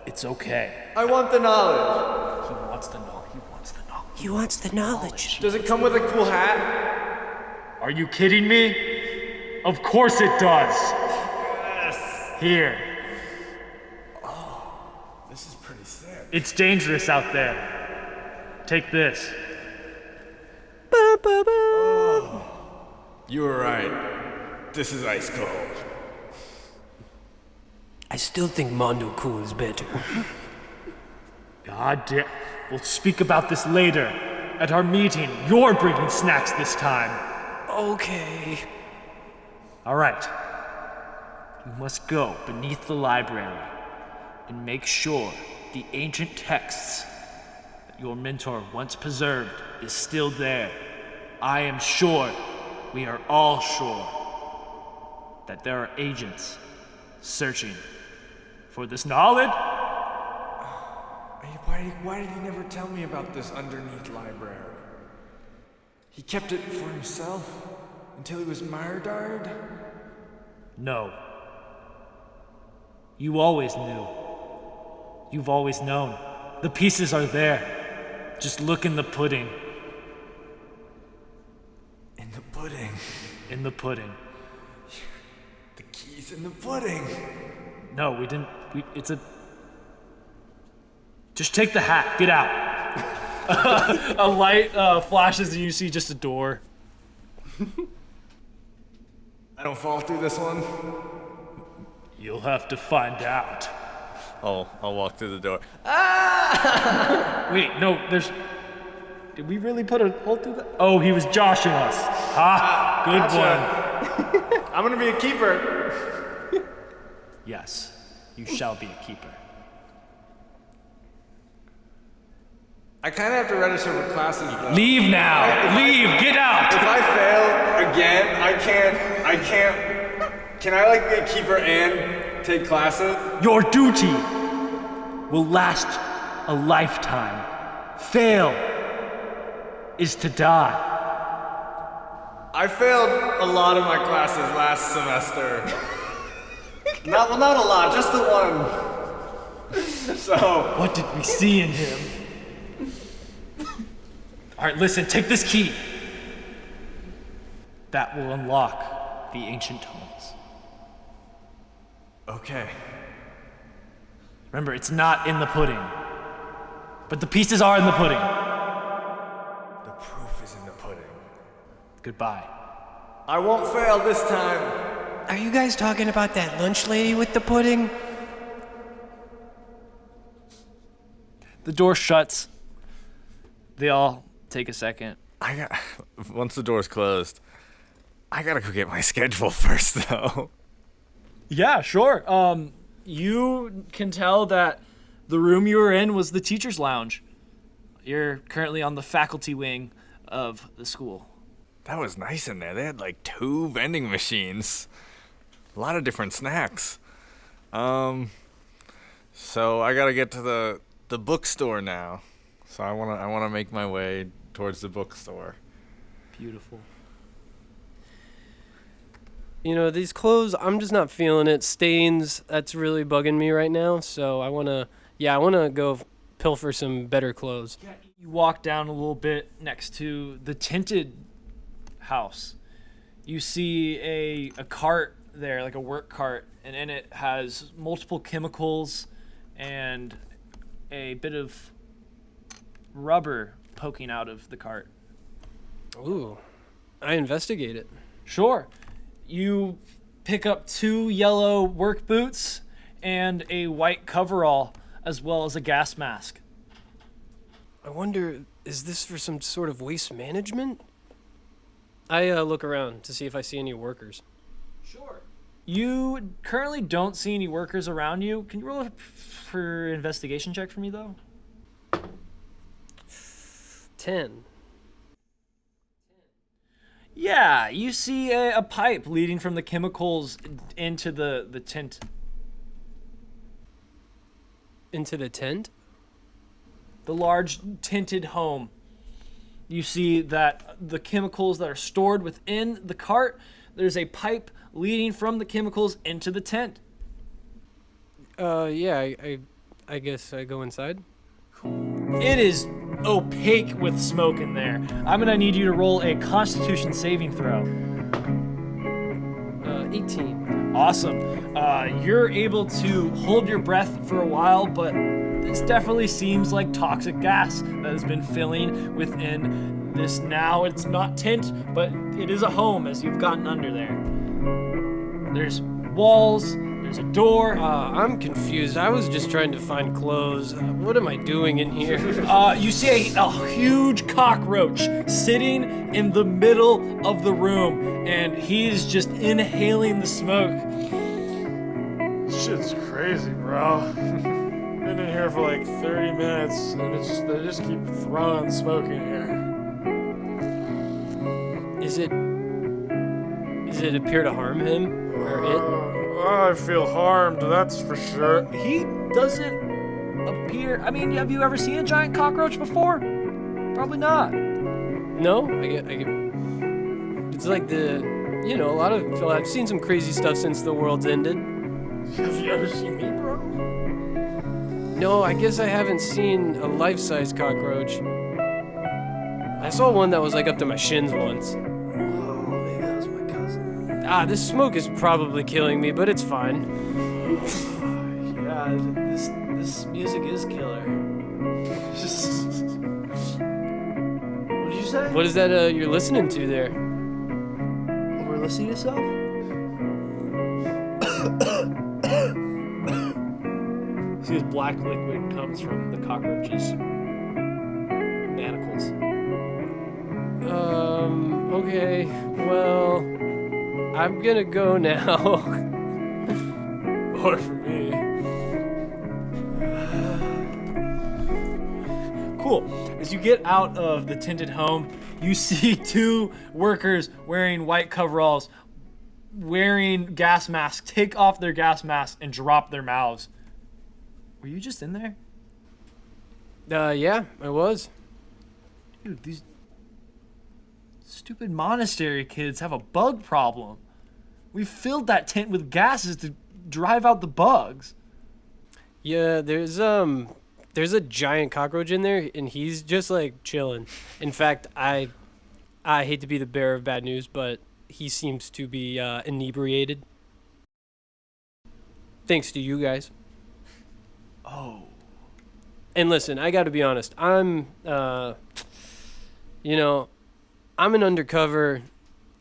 it's okay. I want the knowledge. He wants to know. He wants to know. He wants the knowledge. Does it come with a cool hat? Are you kidding me? Of course it does. Yes. Here. This is pretty sick. It's dangerous out there. Take this. You were right. This is ice cold. I still think Mondo cool is better. God damn. We'll speak about this later. At our meeting, you're bringing snacks this time. Okay. All right. You must go beneath the library and make sure the ancient texts that your mentor once preserved is still there. I am sure, we are all sure, that there are agents searching for this knowledge. Why did he never tell me about this underneath library? He kept it for himself until he was murdered? No. You always knew. You've always known. The pieces are there. Just look in the pudding. In the pudding. In the pudding. The key's in the pudding. No, we didn't. It's a. Just take the hat. Get out. A light flashes and you see just a door. I don't fall through this one. You'll have to find out. I'll walk through the door. Wait, no, there's. Did we really put a hole through that? Oh, he was joshing us. Ha! Good Gotcha. I'm gonna be a keeper. one. Yes, you shall be a keeper. I kind of have to register for classes though. Leave now! Leave! Get out! If I fail again, I can't. Can I like be a keeper and take classes? Your duty will last a lifetime. Fail is to die. I failed a lot of my classes last semester. Not a lot, just the one. So, What did we see in him? All right, listen, take this key. That will unlock the ancient tomes. okay. Remember, it's not in the pudding. But the pieces are in the pudding. The proof is in the pudding. Goodbye. I won't fail this time. Are you guys talking about that lunch lady with the pudding? The door shuts. They all take a second. Once the door's closed, I gotta go get my schedule first, though. Yeah, sure. You can tell that the room you were in was the teacher's lounge. You're currently on the faculty wing of the school. That was nice in there. They had like 2 vending machines. A lot of different snacks. So I gotta get to the bookstore now. So I wanna make my way towards the bookstore. Beautiful. You know, these clothes, I'm just not feeling it. Stains, that's really bugging me right now. So I want to go pilfer some better clothes. You walk down a little bit next to the tinted house. You see a cart there, like a work cart, and in it has multiple chemicals and a bit of rubber poking out of the cart. Ooh, I investigate it. Sure. You pick up 2 yellow work boots and a white coverall, as well as a gas mask. I wonder, is this for some sort of waste management? I look around to see if I see any workers. Sure. You currently don't see any workers around you. Can you roll for investigation check for me, though? 10. Yeah, you see a pipe leading from the chemicals into the tent. Into the tent? The large tinted home. You see that the chemicals that are stored within the cart, there's a pipe leading from the chemicals into the tent. Yeah, I guess I go inside. It is opaque with smoke in there. I'm gonna need you to roll a Constitution saving throw. 18. Awesome. You're able to hold your breath for a while, but this definitely seems like toxic gas that has been filling within this. Now it's not tent, but it is a home as you've gotten under there. There's walls, there's a door. I'm confused. I was just trying to find clothes. What am I doing in here? You see a huge cockroach sitting in the middle of the room, and he's just inhaling the smoke. Shit's crazy, bro. Been in here for like 30 minutes, and they just keep throwing smoke in here. Does it appear to harm him or it? I feel harmed, that's for sure. He doesn't appear. I mean, have you ever seen a giant cockroach before? Probably not. No, I get. It's like a lot of. I've seen some crazy stuff since the world's ended. Have you ever seen me, bro? No, I guess I haven't seen a life-size cockroach. I saw one that was like up to my shins once. Oh, maybe that was my cousin. This smoke is probably killing me, but it's fine. Yeah, this music is killer. What did you say? What is that you're listening to there? We're listening to stuff? See, this black liquid comes from the cockroach's manacles. Okay, well, I'm gonna go now. Or for me. Cool. As you get out of the tinted home, you see 2 workers wearing white coveralls, wearing gas masks, take off their gas masks and drop their mouths. Were you just in there? Yeah, I was. Dude, these stupid monastery kids have a bug problem. We filled that tent with gases to drive out the bugs. Yeah, there's a giant cockroach in there, and he's just like chilling. In fact, I hate to be the bearer of bad news, but he seems to be inebriated. Thanks to you guys. Oh. And listen, I got to be honest. I'm an undercover,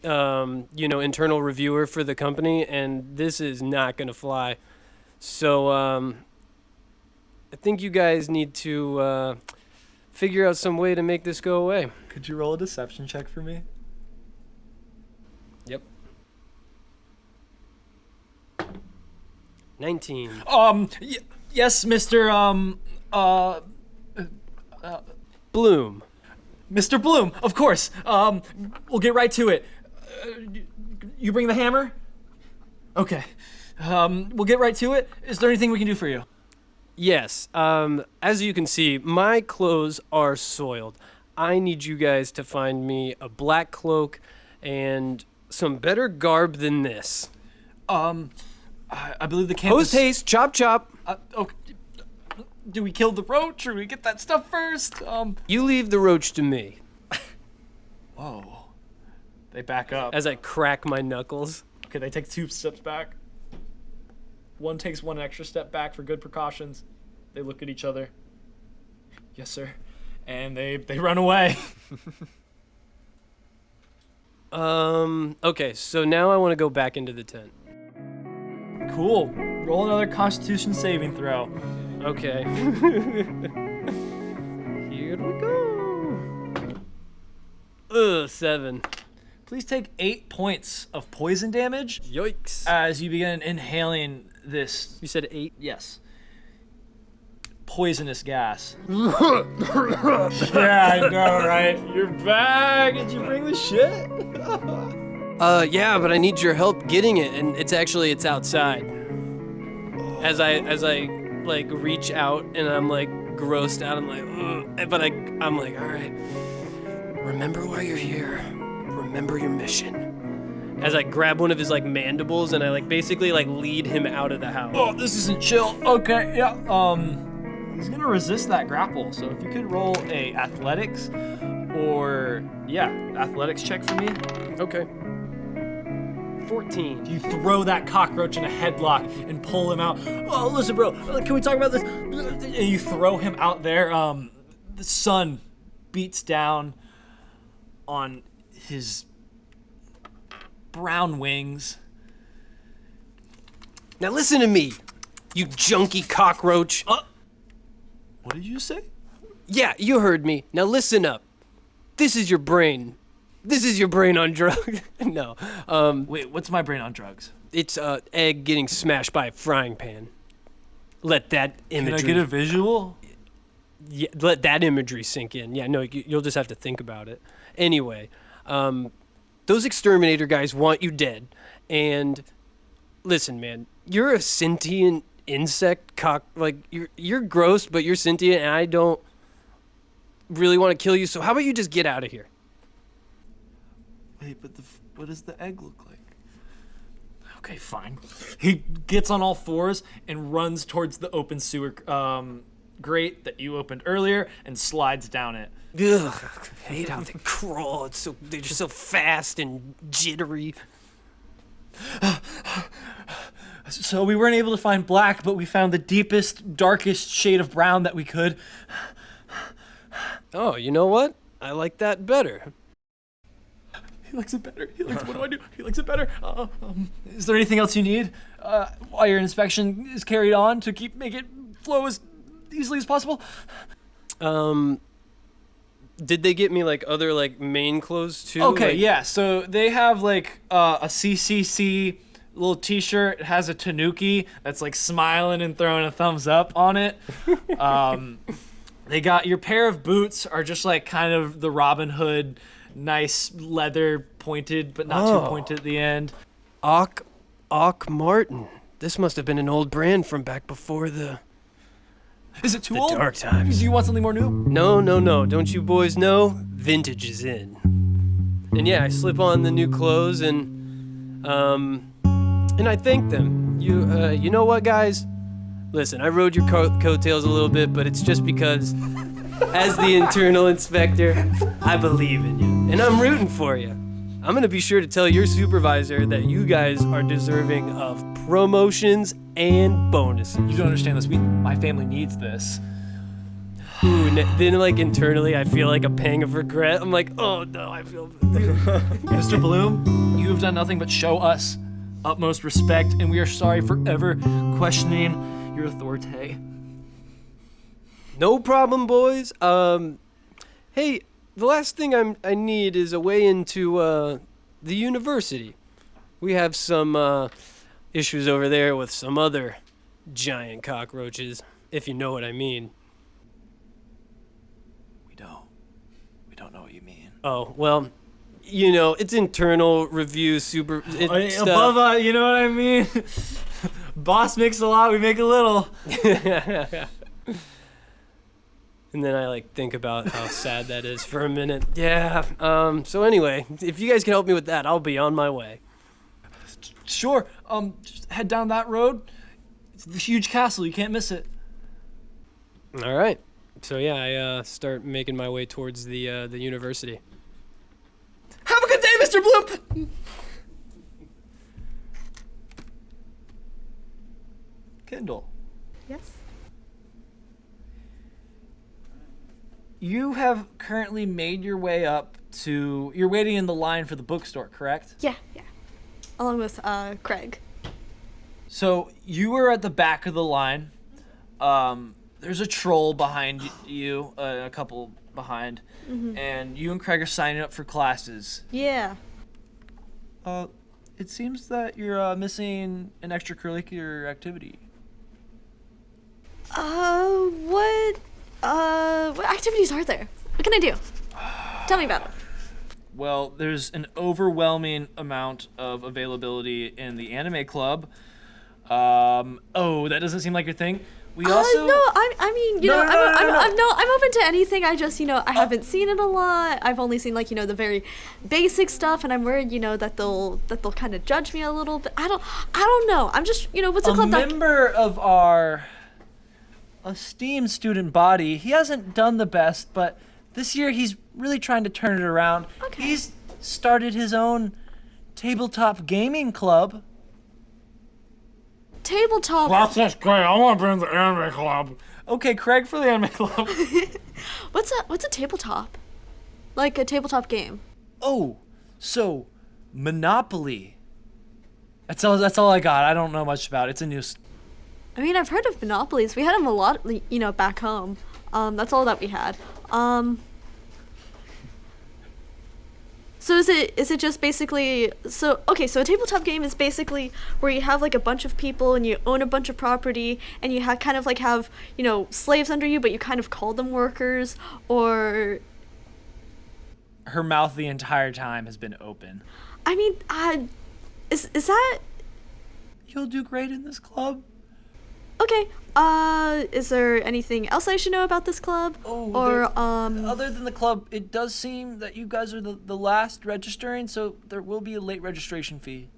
internal reviewer for the company, and this is not gonna fly. So, I think you guys need to figure out some way to make this go away. Could you roll a deception check for me? Yep. 19. Yes, Mr. Bloom. Mr. Bloom, of course. We'll get right to it. You bring the hammer? Okay. We'll get right to it. Is there anything we can do for you? Yes. As you can see, my clothes are soiled. I need you guys to find me a black cloak and some better garb than this. I believe the campus... Post haste, chop chop. Okay. Do we kill the roach or do we get that stuff first? You leave the roach to me. Whoa. They back up. As I crack my knuckles. Okay, they take 2 steps back. One takes 1 extra step back for good precautions. They look at each other. Yes, sir. And they run away. Okay, so now I want to go back into the tent. Cool. Roll another Constitution saving throw. Okay. Here we go. 7. Please take 8 points of poison damage Yikes. as you begin inhaling this. You said 8? Yes. Poisonous gas. Yeah, I know, right? You're back. Did you bring the shit? Yeah, but I need your help getting it, and it's outside. As I like reach out and I'm like grossed out, I'm like, ugh. But I'm like, all right. Remember why you're here. Remember your mission. As I grab one of his like mandibles and I like basically like lead him out of the house. Oh, this isn't chill. Okay, yeah. He's gonna resist that grapple. So if you could roll a athletics or athletics check for me. Okay. 14. You throw that cockroach in a headlock and pull him out. Oh, listen, bro, can we talk about this? And you throw him out there. The sun beats down on his brown wings. Now listen to me, you junky cockroach. What did you say? Yeah, you heard me. Now listen up. This is your brain. This is your brain on drugs. No. Wait, what's my brain on drugs? It's egg getting smashed by a frying pan. Let that imagery. Can I get a visual? Yeah, let that imagery sink in. Yeah, no, you'll just have to think about it. Anyway, those exterminator guys want you dead. And listen, man, you're a sentient insect like you're gross, but you're sentient, and I don't really want to kill you. So how about you just get out of here? Wait, but what does the egg look like? Okay, fine. He gets on all fours and runs towards the open sewer grate that you opened earlier and slides down it. Ugh, I hate how they crawl. They're just so fast and jittery. So we weren't able to find black, but we found the deepest, darkest shade of brown that we could. Oh, you know what? I like that better. He likes it better. What do I do? He likes it better. Is there anything else you need while your inspection is carried on to make it flow as easily as possible? Did they get me like other like main clothes too? Okay, like, yeah. So they have like a CCC little T-shirt. It has a tanuki that's like smiling and throwing a thumbs up on it. They got your pair of boots are just like kind of the Robin Hood. Nice leather pointed, but not too pointed at the end. Ock Martin. This must have been an old brand from back before the Is it too The old? dark times. Do you want something more new? No, no, no. Don't you boys know? Vintage is in. And yeah, I slip on the new clothes and I thank them. You know what, guys? Listen, I rode your coattails a little bit, but it's just because, as the internal inspector, I believe in you, and I'm rooting for you. I'm gonna be sure to tell your supervisor that you guys are deserving of promotions and bonuses. You don't understand this. My family needs this. Ooh, and then like internally, I feel like a pang of regret. I'm like, oh no, I feel. Mr. Bloom, you have done nothing but show us utmost respect, and we are sorry for ever questioning your authority. No problem, boys. Hey, the last thing I need is a way into the university. We have some issues over there with some other giant cockroaches, if you know what I mean. We don't know what you mean. Oh, well, you know, it's internal review, stuff. Above, you know what I mean? Boss makes a lot, we make a little. And then I like think about how sad that is for a minute. Yeah. So anyway, if you guys can help me with that, I'll be on my way. Sure. Just head down that road. It's the huge castle. You can't miss it. All right. So yeah, I start making my way towards the university. Have a good day, Mr. Bloom. Kendall, Yes. you have currently made your way up to. You're waiting in the line for the bookstore, correct? Yeah. Along with Craig. So you were at the back of the line. There's a troll behind you, a couple behind, and you and Craig are signing up for classes. Yeah. It seems that you're missing an extracurricular activity. What activities are there? What can I do? Tell me about it. Well, there's an overwhelming amount of availability in the anime club. That doesn't seem like your thing. We also. No, I mean, No. I'm open to anything. I just, I haven't seen it a lot. I've only seen the very basic stuff, and I'm worried, that they'll kind of judge me a little bit. I don't know. I'm just, what's it A called? member of our esteemed student body. He hasn't done the best, but this year he's really trying to turn it around. Okay. He's started his own tabletop gaming club. Tabletop. That's great. I want to be in the anime club. Okay, Craig for the anime club. What's a tabletop? Like a tabletop game. Oh, so Monopoly. That's all I got. I don't know much about it. It's a new. I mean, I've heard of monopolies. We had them a lot, back home. That's all that we had. So is it just basically so a tabletop game is basically where you have like a bunch of people and you own a bunch of property and you have slaves under you, but you kind of call them workers, or Her mouth the entire time has been open. I mean, is that You'll do great in this club. okay? Is there anything else I should know about this club? Other than the club, it does seem that you guys are the last registering, so there will be a late registration fee.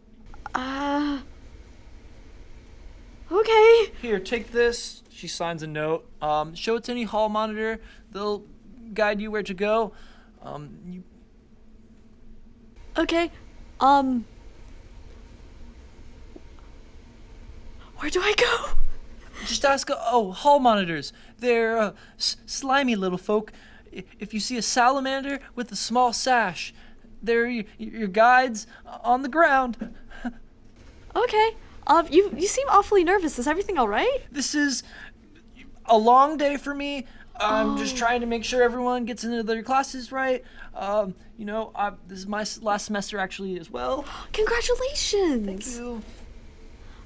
Okay. Here, take this. She signs a note. Show it to any hall monitor. They'll guide you where to go. Okay. Where do I go? Just ask. Hall monitors. They're slimy little folk. If you see a salamander with a small sash, they're your guides on the ground. Okay. You seem awfully nervous. Is everything all right? This is a long day for me. I'm just trying to make sure everyone gets into their classes right. This is my last semester actually as well. Congratulations. Thank you.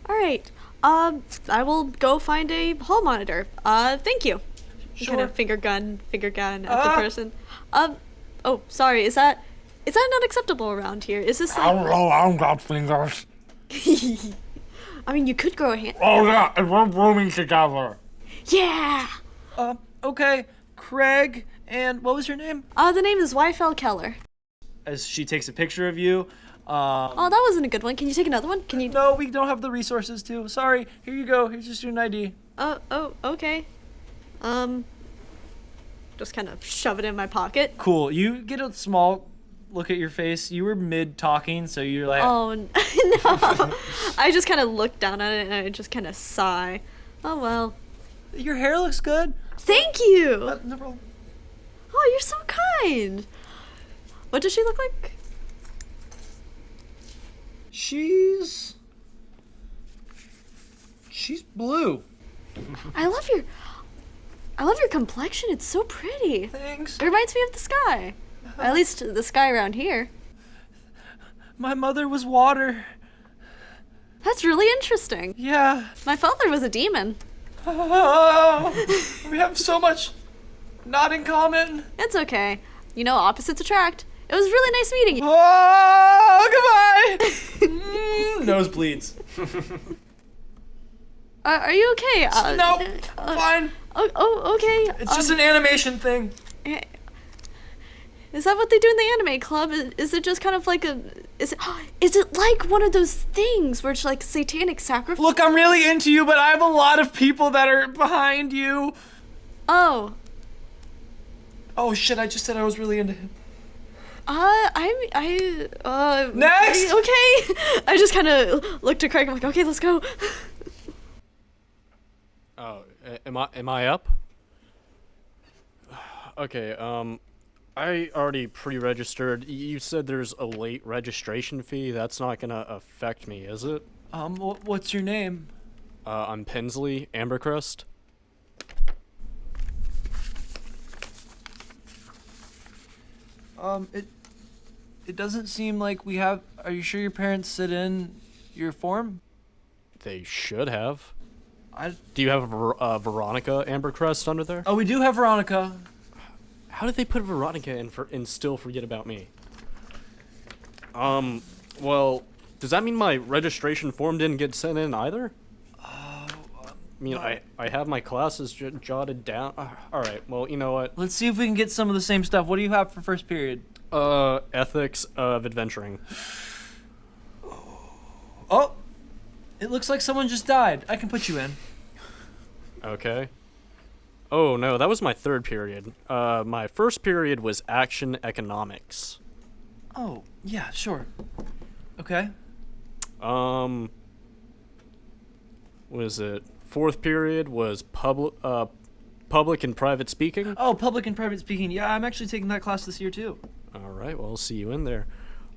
All right. I will go find a hall monitor. Thank you. Sure. Kind of finger gun at the person. Oh, sorry. Is that not acceptable around here? Is this I like? don't know. I don't got fingers. I mean, you could grow a hand. Oh yeah, and we're rooming together. Yeah! Okay, Craig, and what was your name? The name is YFL Keller. As she takes a picture of you. Oh, that wasn't a good one. Can you take another one? Can you? No, we don't have the resources to. Sorry. Here you go. Here's your student ID. Oh, okay. Just kind of shove it in my pocket. Cool. You get a small look at your face. You were mid-talking, so you're like... Oh, no. I just kind of look down at it and I just kind of sigh. Oh, well. Your hair looks good. Thank you! No problem. Oh, you're so kind. What does she look like? She's blue. I love your complexion. It's so pretty. Thanks. It reminds me of the sky. At least the sky around here. My mother was water. That's really interesting. Yeah. My father was a demon. Oh, we have so much not in common. It's okay. You know, opposites attract. It was really nice meeting you. Oh, goodbye. Nosebleeds. Are you okay? No, fine. Oh, okay. It's just an animation thing. Is that what they do in the anime club? Is it just kind of like is it like one of those things where it's like satanic sacrifice? Look, I'm really into you, but I have a lot of people that are behind you. Oh. Oh shit, I just said I was really into him. Next! Okay. I just kind of looked at Craig. I'm like, okay, let's go. Oh, am I up? Okay, I already pre-registered. You said there's a late registration fee. That's not gonna affect me, is it? What's your name? I'm Pensley Ambercrest. It doesn't seem like we have... Are you sure your parents sit in your form? They should have. Do you have Veronica Ambercrest under there? Oh, we do have Veronica. How did they put Veronica in and still forget about me? Well, does that mean my registration form didn't get sent in either? I mean, I have my classes jotted down. Alright, well, you know what? Let's see if we can get some of the same stuff. What do you have for first period? Ethics of adventuring. Oh! It looks like someone just died. I can put you in. Okay. Oh, no, that was my third period. My first period was action economics. Oh, yeah, sure. Okay. What is it? Fourth period was public and private speaking. Oh, public and private speaking. Yeah, I'm actually taking that class this year, too. All right, well, I'll see you in there.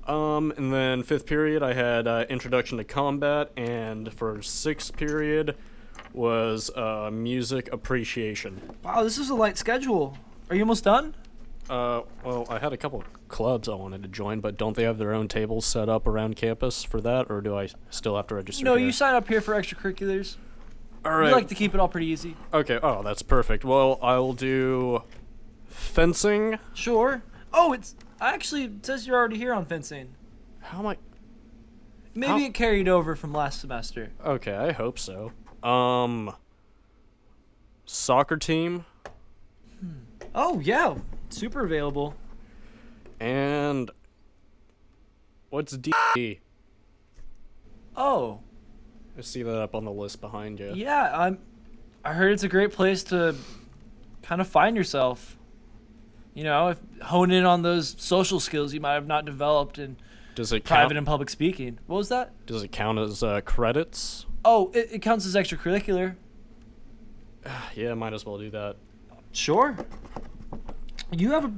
And then fifth period, I had introduction to combat, and for sixth period was music appreciation. Wow, this is a light schedule. Are you almost done? Well, I had a couple of clubs I wanted to join, but don't they have their own tables set up around campus for that, or do I still have to register? No, here? you sign up here for extracurriculars. All right. We like to keep it all pretty easy. Okay. Oh, that's perfect. Well, I will do fencing. Sure. Oh, it says you're already here on fencing. How am I? Maybe it carried over from last semester. Okay, I hope so. Soccer team. Oh, yeah. Super available. And what's D? Oh. I see that up on the list behind you. Yeah, I heard it's a great place to kind of find yourself. You know, hone in on those social skills you might have not developed in Does it private count? and public speaking. What was that? Does it count as credits? Oh, it counts as extracurricular. Yeah, might as well do that. Sure. You have a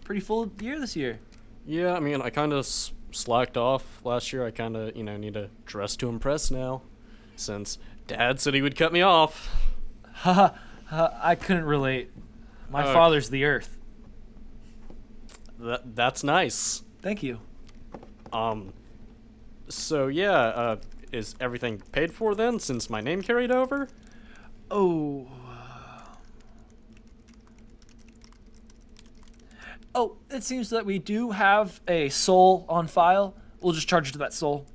pretty full year this year. Yeah, I mean, I kind of slacked off last year. I kind of, need to dress to impress now, since Dad said he would cut me off. Haha, I couldn't relate. My father's the earth. That's nice. Thank you. So yeah, is everything paid for then, since my name carried over? Oh. Oh, it seems that we do have a soul on file. We'll just charge you to that soul.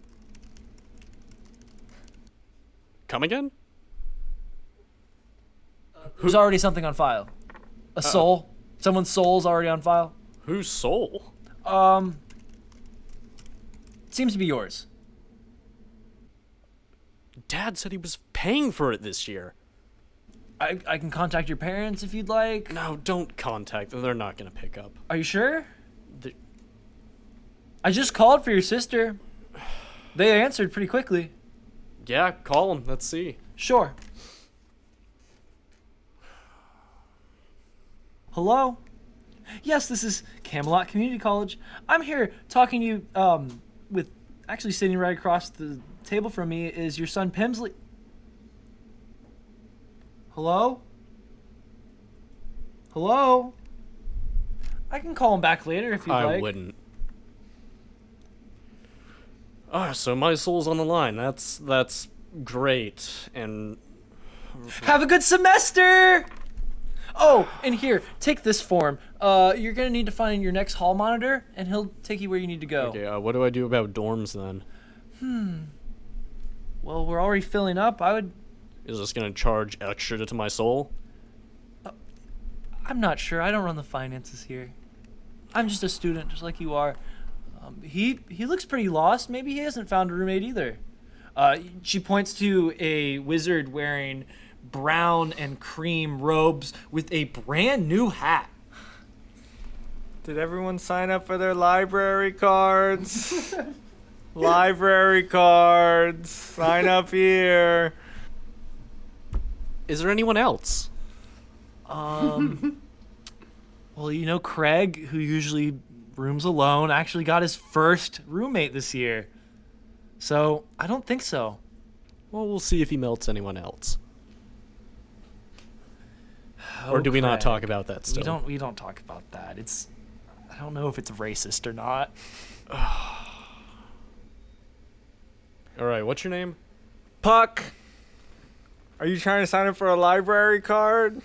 Come again? There's already something on file. A soul. Someone's soul's already on file. Whose soul? Seems to be yours. Dad said he was paying for it this year. I can contact your parents if you'd like. No, don't contact them. They're not gonna pick up. Are you sure? The- I just called for your sister. They answered pretty quickly. Yeah, call them. Let's see. Sure. Hello? Yes, this is Camelot Community College. I'm here talking to you, with actually sitting right across the table from me is your son Pimsley. Hello? Hello? I can call him back later if you'd like. I wouldn't. So my soul's on the line. That's great. And Have a good semester! Oh, and here, take this form. You're gonna need to find your next hall monitor, and he'll take you where you need to go. okay, what do I do about dorms then? Well, we're already filling up. Is this gonna charge extra to my soul? I'm not sure. I don't run the finances here. I'm just a student, just like you are. He looks pretty lost. Maybe he hasn't found a roommate either. She points to a wizard wearing brown and cream robes with a brand new hat. Did everyone sign up for their library cards? Library cards. Sign up here. Is there anyone else? Well, you know, Craig, who usually rooms alone, actually got his first roommate this year. So, I don't think so. Well, we'll see if he melts anyone else. Oh, Or do we not Craig. talk about that still? We don't talk about that. I don't know if it's racist or not. Alright, what's your name? Puck. Are you trying to sign up for a library card?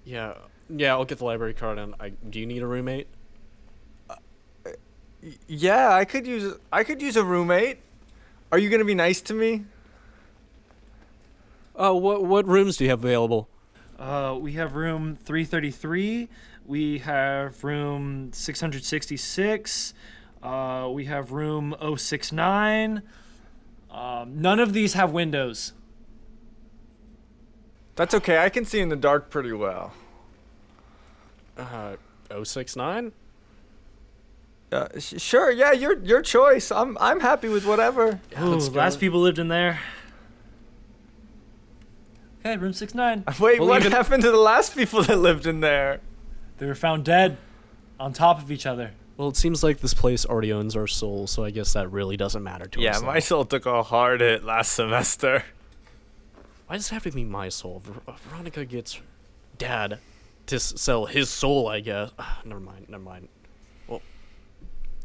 Yeah, I'll get the library card. And do you need a roommate? Yeah, I could use a roommate. Are you gonna be nice to me? Oh, what rooms do you have available? We have room 333. We have room 666. We have room 069. None of these have windows. That's okay. I can see in the dark pretty well. 069? Sure. Yeah, your choice. I'm happy with whatever. Yeah, Ooh, let's go. last people lived in there. Okay, room 69. Wait, Well, what even- happened to the last people that lived in there? They were found dead on top of each other. Well, it seems like this place already owns our soul, so I guess that really doesn't matter to us. Yeah, then. my soul took a hard hit last semester. Why does it have to be my soul? Veronica gets Dad to sell his soul, I guess. Never mind. Well, we'll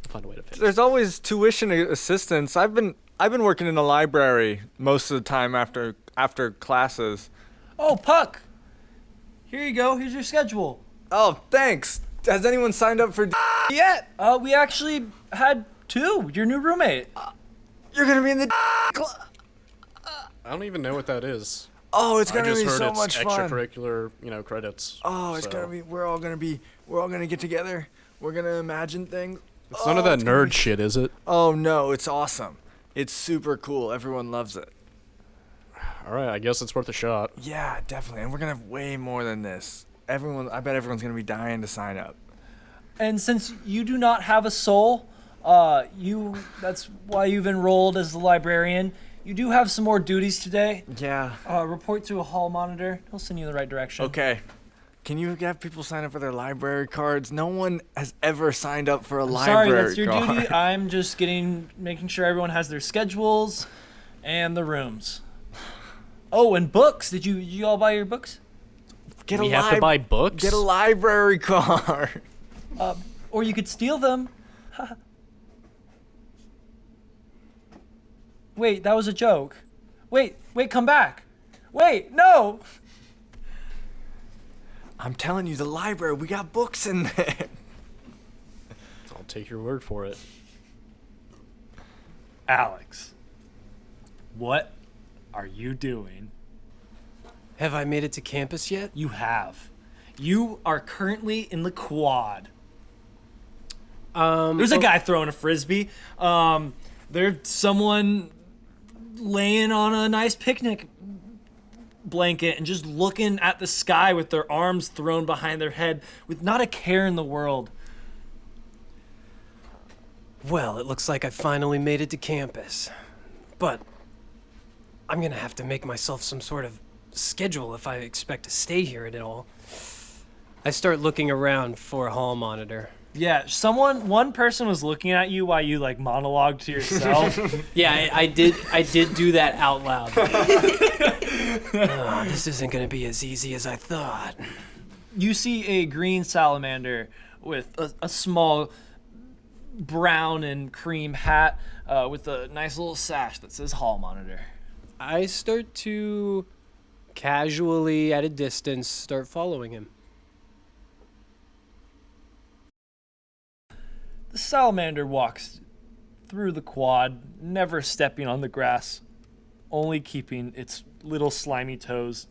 find a way to fix it. There's always tuition assistance. I've been working in a library most of the time after classes. Oh, Puck! Here you go. Here's your schedule. Oh, thanks. Has anyone signed up for yet? We actually had two. Your new roommate. You're gonna be in the I don't even know what that is. Oh, it's I gonna just be heard so it's much fun. extracurricular, credits. Oh, it's so. gonna be. We're all gonna get together. We're gonna imagine things. It's none of that it's gonna nerd be- shit, is it? Oh no, it's awesome. It's super cool. Everyone loves it. All right, I guess it's worth a shot. Yeah, definitely. And we're gonna have way more than this. I bet everyone's gonna be dying to sign up. And since you do not have a soul, that's why you've enrolled as the librarian. You do have some more duties today. Yeah. Report to a hall monitor. He'll send you in the right direction. Okay. Can you have people sign up for their library cards? No one has ever signed up for a Sorry, library that's your card. duty. I'm just making sure everyone has their schedules and the rooms. Oh, and books. Did you all buy your books? Get We have to buy books? Get a library card. Or you could steal them. Wait, that was a joke. Wait, come back. Wait, no. I'm telling you, the library. We got books in there. I'll take your word for it. Alex, what are you doing Have I made it to campus yet? You have. You are currently in the quad. There's a guy throwing a frisbee. There's someone laying on a nice picnic blanket and just looking at the sky with their arms thrown behind their head with not a care in the world. Well, it looks like I finally made it to campus. But I'm gonna have to make myself some sort of schedule if I expect to stay here at all. I start looking around for a hall monitor. Yeah, one person was looking at you while you like monologued to yourself. Yeah, I did do that out loud. Oh, this isn't gonna be as easy as I thought. You see a green salamander with a small brown and cream hat with a nice little sash that says hall monitor. I start to casually, at a distance, start following him. The salamander walks through the quad, never stepping on the grass, only keeping its little slimy toes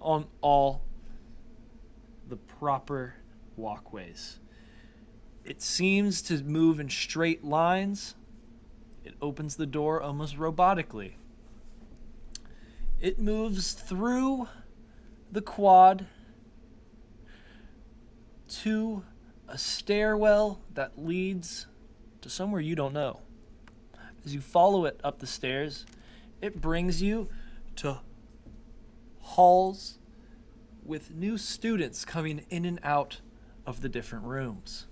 on all the proper walkways. It seems to move in straight lines. It opens the door almost robotically. It moves through the quad to a stairwell that leads to somewhere you don't know. As you follow it up the stairs, it brings you to halls with new students coming in and out of the different rooms.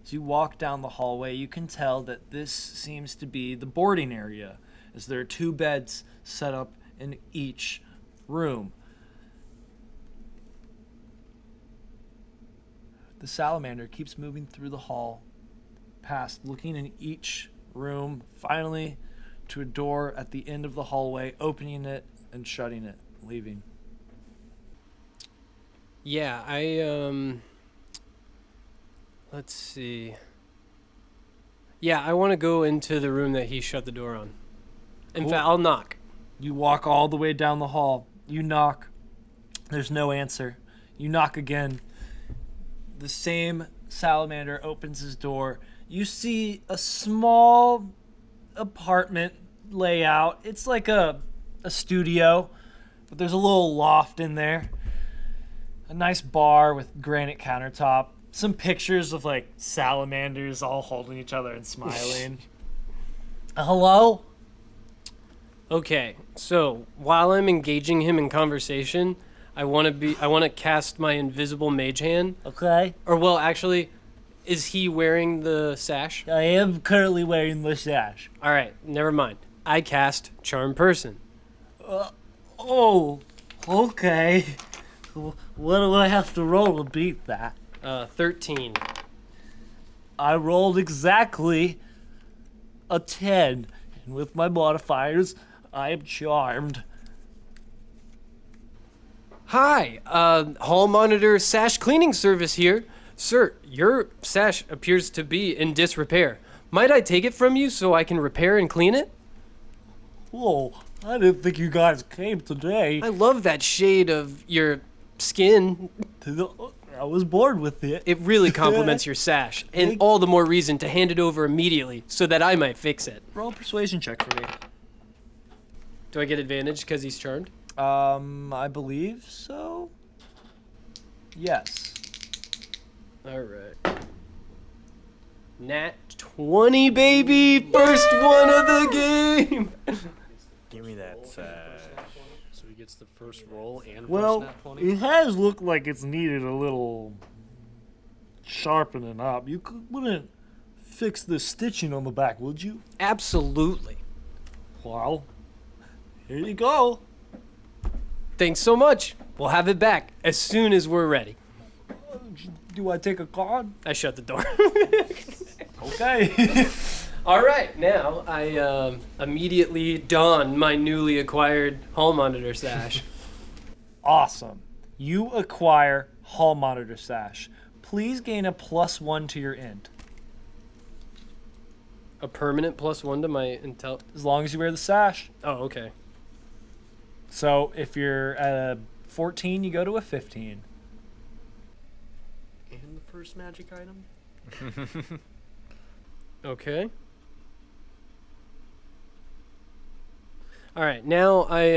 As you walk down the hallway, you can tell that this seems to be the boarding area, as there are 2 beds set up in each room. The salamander keeps moving through the hall, past looking in each room, finally to a door at the end of the hallway, opening it and shutting it, leaving. Yeah, let's see. Yeah, I want to go into the room that he shut the door on. In Cool. fact, I'll knock. You walk all the way down the hall. You knock. There's no answer. You knock again. The same salamander opens his door. You see a small apartment layout. It's like a studio, but there's a little loft in there. A nice bar with granite countertop. Some pictures of like salamanders all holding each other and smiling. Hello? Okay, so while I'm engaging him in conversation, I want to cast my invisible mage hand. Okay. Or well, actually, is he wearing the sash? I am currently wearing the sash. All right, never mind. I cast Charm Person. Oh, okay. What do I have to roll to beat that? 13. I rolled exactly a 10. And with my modifiers, I am charmed. Hi, hall monitor sash cleaning service here. Sir, your sash appears to be in disrepair. Might I take it from you so I can repair and clean it? Whoa, I didn't think you guys came today. I love that shade of your skin. I was bored with it. It really complements your sash, and all the more reason to hand it over immediately so that I might fix it. Roll a persuasion check for me. Do I get advantage because he's charmed? I believe so. Yes. All right. Nat 20, baby! First one of the game! Give me that sash. So he gets the first roll and Well, first nat 20. it has looked like it's needed a little sharpening up. You wouldn't fix the stitching on the back, would you? Absolutely. Well, here you go. Thanks so much. We'll have it back as soon as we're ready. Do I take a card? I shut the door. Okay. All right, now I immediately don my newly acquired hall monitor sash. Awesome. You acquire hall monitor sash. Please gain a +1 to your int. A permanent +1 to my intel. As long as you wear the sash. Oh, okay. So if you're at a 14, you go to a 15. And the first magic item? Okay. All right, now I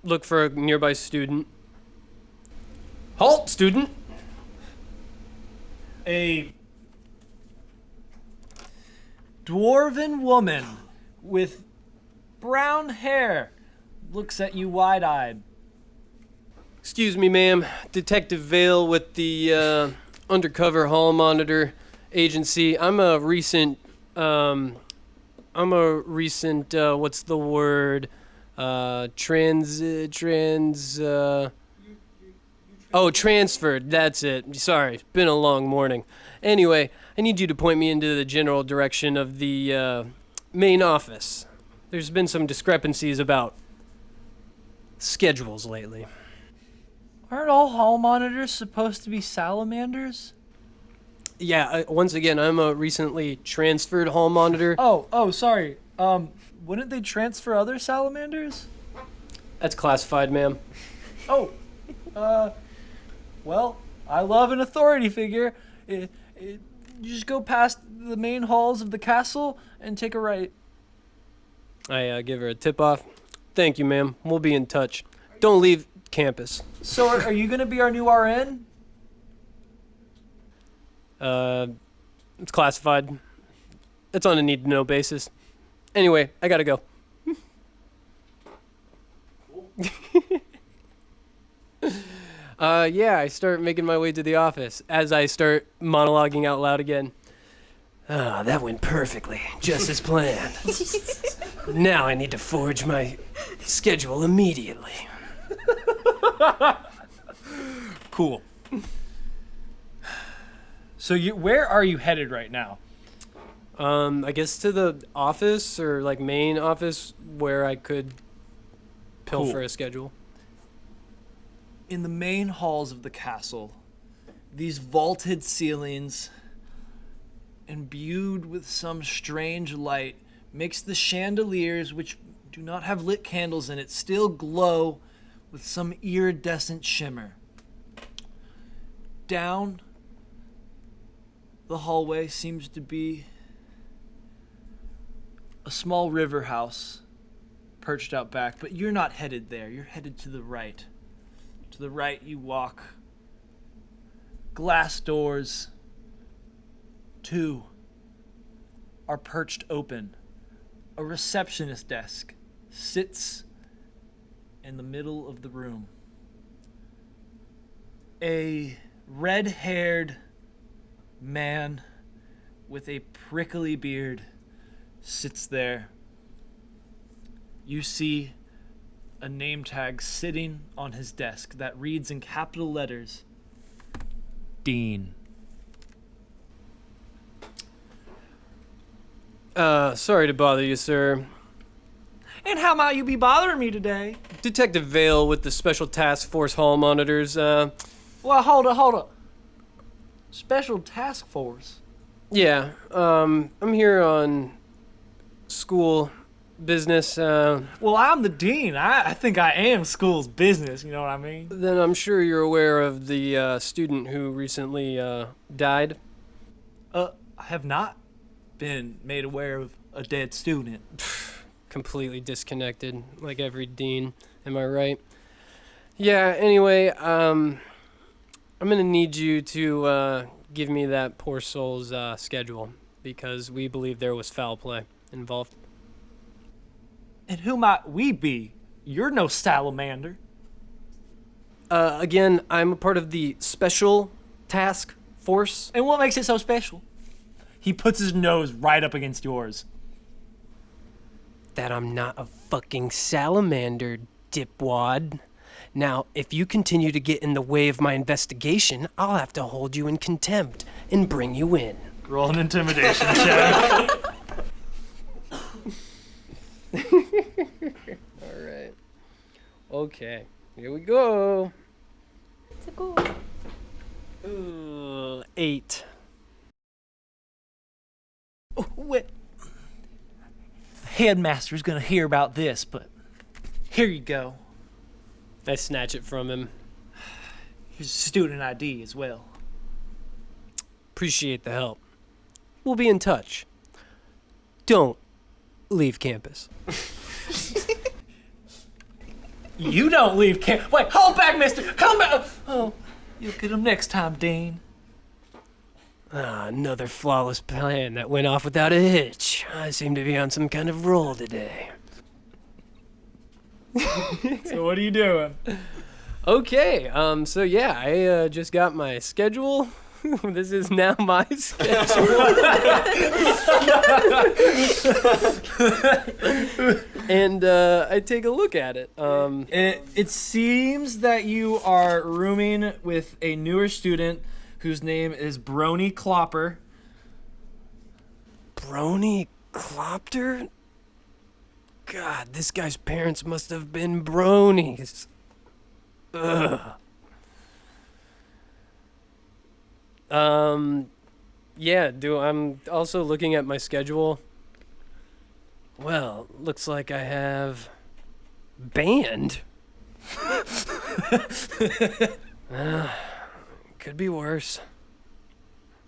look for a nearby student. Halt, student! A dwarven woman with brown hair looks at you wide-eyed. Excuse me, ma'am. Detective Vale with the undercover hall monitor agency. I'm a recent what's the word? Transferred. That's it. Sorry, it's been a long morning. Anyway, I need you to point me into the general direction of the main office. There's been some discrepancies about schedules lately. Aren't all hall monitors supposed to be salamanders? Yeah, once again, I'm a recently transferred hall monitor. Oh, sorry. Wouldn't they transfer other salamanders? That's classified, ma'am. Oh, well, I love an authority figure. You just go past the main halls of the castle and take a right. I give her a tip-off. Thank you, ma'am. We'll be in touch. Don't leave campus. So are you going to be our new RN? It's classified. It's on a need-to-know basis. Anyway, I gotta go. Yeah, I start making my way to the office as I start monologuing out loud again. Ah, that went perfectly, just as planned. Now I need to forge my schedule immediately. Cool. So where are you headed right now? I guess to the office or like main office where I could pilfer a schedule. In the main halls of the castle, these vaulted ceilings, imbued with some strange light, makes the chandeliers, which do not have lit candles in it, still glow with some iridescent shimmer. Down the hallway seems to be a small river house perched out back, but you're not headed there. You're headed to the right. To the right you walk. Glass doors. 2 are perched open. A receptionist desk sits in the middle of the room. A red-haired man with a prickly beard sits there. You see a name tag sitting on his desk that reads in capital letters, Dean. Sorry to bother you, sir. And how might you be bothering me today? Detective Vale with the Special Task Force Hall Monitors. Well, hold up. Special Task Force? Yeah, I'm here on school business. Well, I'm the dean. I think I am school's business, you know what I mean? Then I'm sure you're aware of the student who recently died. I have not been made aware of a dead student. Completely disconnected, like every dean. Am I right? Yeah, anyway, I'm gonna need you to give me that poor soul's schedule, because we believe there was foul play involved. And who might we be? You're no salamander. Again, I'm a part of the Special Task Force. And what makes it so special? He puts his nose right up against yours. That I'm not a fucking salamander, dipwad. Now, if you continue to get in the way of my investigation, I'll have to hold you in contempt and bring you in. Roll an intimidation check. All right. Okay, here we go. It's a goal. Ooh, 8. What? The headmaster's gonna hear about this, but Here you go. I snatch it from him. Here's student ID as well. Appreciate the help. We'll be in touch. Don't leave campus. You don't leave camp. Wait, hold back, mister. Come back. Oh, you'll get him next time, Dean. Another flawless plan that went off without a hitch. I seem to be on some kind of roll today. So what are you doing? Okay, so yeah, I just got my schedule. This is now my schedule. And I take a look at it. It seems that you are rooming with a newer student whose name is Brony Clopper. Brony Clopter? God, this guy's parents must have been bronies. Ugh. Yeah, I'm also looking at my schedule. Well, looks like I have band. Could be worse.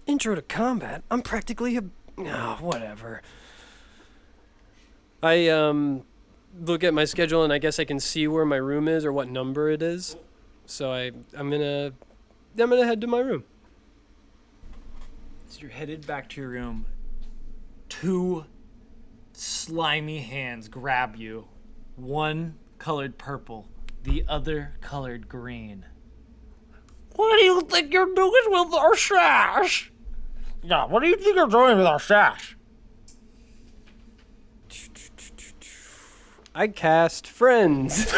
Intro to combat. I'm practically a... whatever. I, look at my schedule and I guess I can see where my room is or what number it is. So I'm gonna head to my room. As you're headed back to your room, two slimy hands grab you. One colored purple, the other colored green. What do you think you're doing with our stash? Yeah, what do you think you're doing with our stash? I cast friends.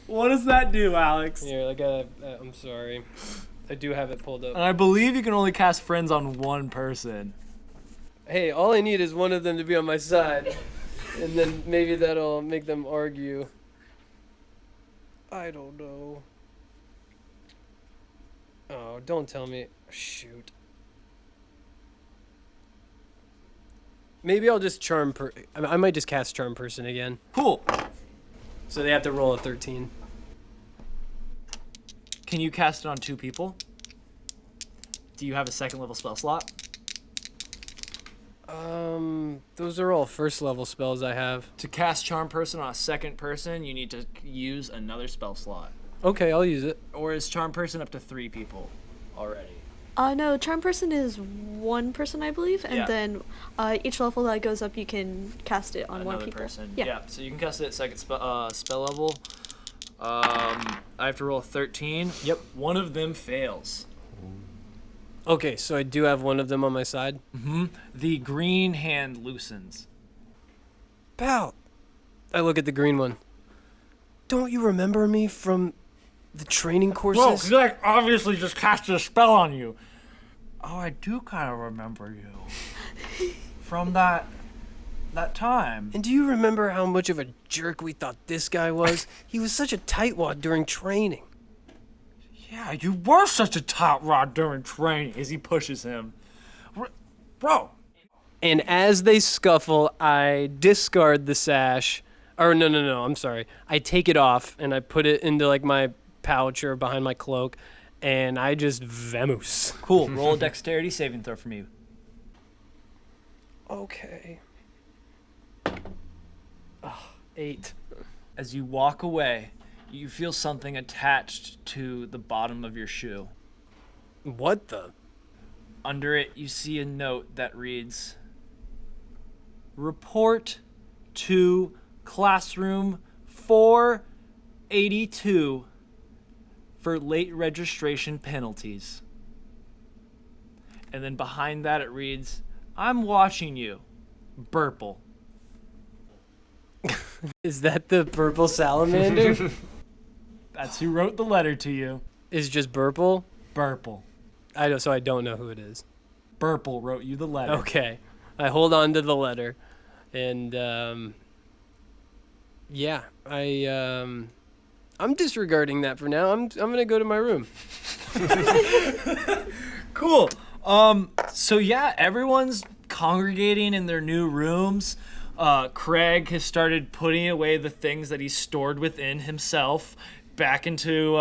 What does that do, Alex? Here, I'm sorry. I do have it pulled up. I believe you can only cast friends on one person. Hey, all I need is one of them to be on my side. And then maybe that'll make them argue. I don't know. Oh, don't tell me. Shoot. Maybe I'll just I might just cast Charm Person again. Cool. So they have to roll a 13. Can you cast it on two people? Do you have a second level spell slot? Those are all first level spells I have. To cast Charm Person on a second person, you need to use another spell slot. Okay, I'll use it. Or is Charm Person up to 3 people already? No, Charm Person is one person, I believe, and then each level that goes up, you can cast it on Another one people. person. Yeah. So you can cast it at second spell level. I have to roll a 13. Yep. One of them fails. Okay, so I do have one of them on my side. Mm-hmm. The green hand loosens. Pal, I look at the green one. Don't you remember me from the training courses? Well, Zach obviously just casted a spell on you. Oh, I do kind of remember you. From that time. And do you remember how much of a jerk we thought this guy was? He was such a tightwad during training. Yeah, you were such a top rod during training. As he pushes him. Bro. And as they scuffle, I discard the sash. Or no, I'm sorry. I take it off and I put it into like my pouch or behind my cloak, and I just vamoose. Cool. Roll a dexterity saving throw for me. Okay. 8. As you walk away, you feel something attached to the bottom of your shoe. What the? Under it, you see a note that reads, "Report to classroom 482 for late registration penalties." And then behind that it reads, "I'm watching you, Burple." Is that the purple salamander? That's who wrote the letter to you. Is just Burple? Burple. So I don't know who it is. Burple wrote you the letter. Okay. I hold on to the letter. And yeah, I'm disregarding that for now. I'm gonna go to my room. Cool. So yeah, everyone's congregating in their new rooms. Craig has started putting away the things that he stored within himself back into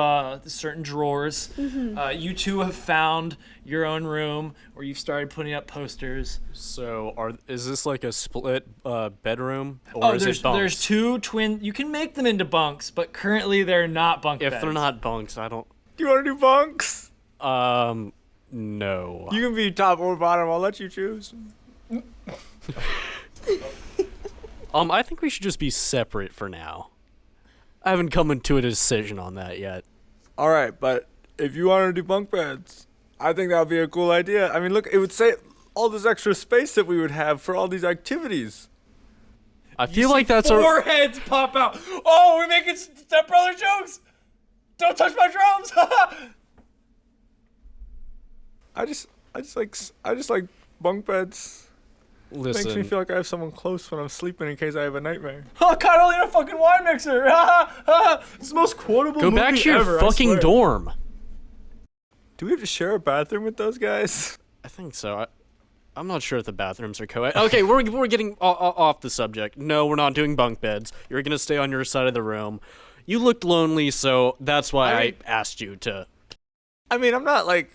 certain drawers. You two have found your own room where you've started putting up posters. So is this like a split bedroom, or is it bunks? There's two twin. You can make them into bunks, but currently they're not bunk beds. If they're not bunks, I don't. Do you want to do bunks? No. You can be top or bottom. I'll let you choose. I think we should just be separate for now. I haven't come into a decision on that yet. All right, but if you want to do bunk beds, I think that would be a cool idea. I mean, look, it would save all this extra space that we would have for all these activities. I feel like that's four heads pop out. Oh, we're making stepbrother jokes. Don't touch my drums. I just like bunk beds. Listen. Makes me feel like I have someone close when I'm sleeping in case I have a nightmare. Oh, cuddle in a fucking wine mixer. It's the most quotable Go movie back to your ever, I fucking swear. dorm. Do we have to share a bathroom with those guys? I think so. I'm not sure if the bathrooms are co-ed. Okay, we're getting off the subject. No, we're not doing bunk beds. You're gonna stay on your side of the room. You looked lonely, so that's why I asked you to. I mean, I'm not like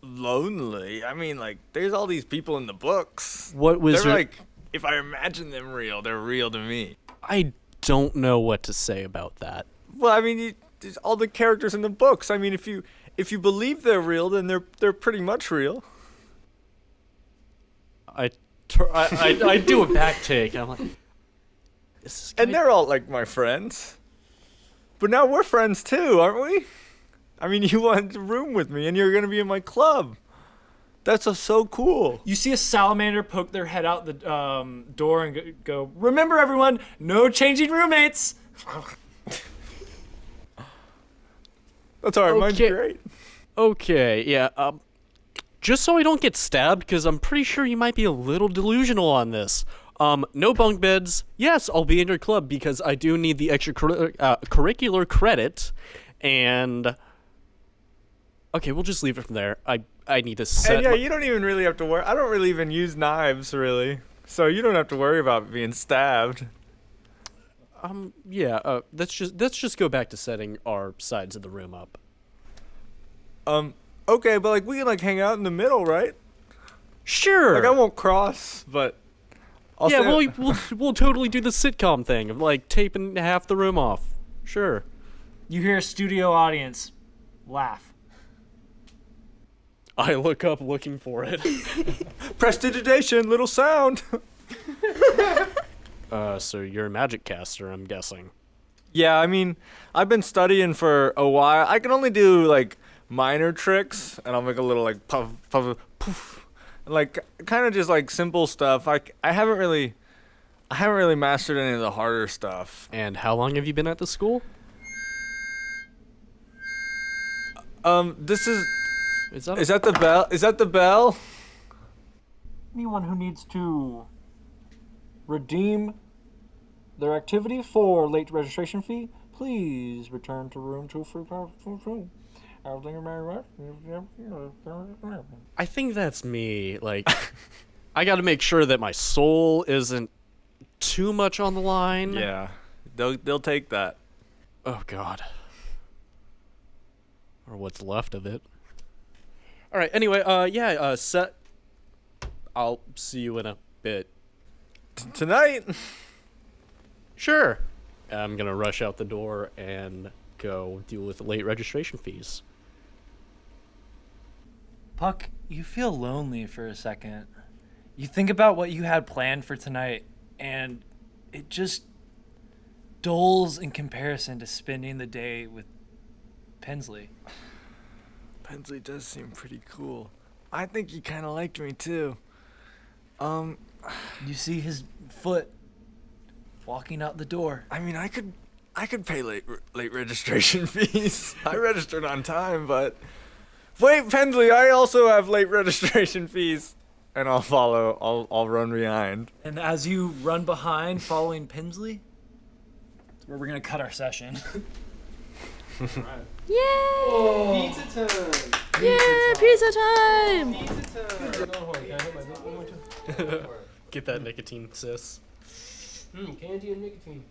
lonely. I mean, like, there's all these people in the books. What was They're like, if I imagine them real, they're real to me. I don't know what to say about that. Well, I mean, there's all the characters in the books. I mean, if you believe they're real, then they're pretty much real. I do a back take. I'm like, is this guy... And they're all like my friends. But now we're friends too, aren't we? I mean, you wanted to room with me, and you're gonna be in my club. That's so cool. You see a salamander poke their head out the door and go, remember everyone, no changing roommates. That's all right, mine's Okay. great. Okay, yeah, just so I don't get stabbed, because I'm pretty sure you might be a little delusional on this. No bunk beds. Yes, I'll be in your club because I do need the extra curricular credit, and... Okay, we'll just leave it from there. I need to set... And yeah, you don't even really have to worry. I don't really even use knives, really. So you don't have to worry about being stabbed. Yeah, let's just go back to setting our sides of the room up. Okay, but like we can like hang out in the middle, right? Sure. Like I won't cross, but I'll yeah, stand- we'll totally do the sitcom thing of like taping half the room off. Sure. You hear a studio audience laugh. I look up looking for it. Prestidigitation, little sound. So you're a magic caster, I'm guessing. Yeah, I mean, I've been studying for a while. I can only do like minor tricks, and I'll make a little like puff, puff, poof, like kind of just like simple stuff. I haven't really mastered any of the harder stuff. And how long have you been at the school? This is Is that the bell? Is that the bell? Anyone who needs to redeem their activity for late registration fee, please return to room 234. I think that's me. Like, I got to make sure that my soul isn't too much on the line. Yeah, they'll take that. Oh God. Or what's left of it. All right. Anyway, set. I'll see you in a bit. Tonight. Sure. I'm gonna rush out the door and go deal with late registration fees. Puck, you feel lonely for a second. You think about what you had planned for tonight, and it just dulls in comparison to spending the day with Pensley. Pensley does seem pretty cool. I think he kind of liked me too. You see his foot walking out the door. I mean, I could pay late registration fees. I registered on time, but wait, Pensley, I also have late registration fees, and I'll follow. I'll run behind. And as you run behind, following Pensley, that's where we're gonna cut our session. Yay! Pizza time! Yay! Pizza time! Get that nicotine, sis. Candy and nicotine.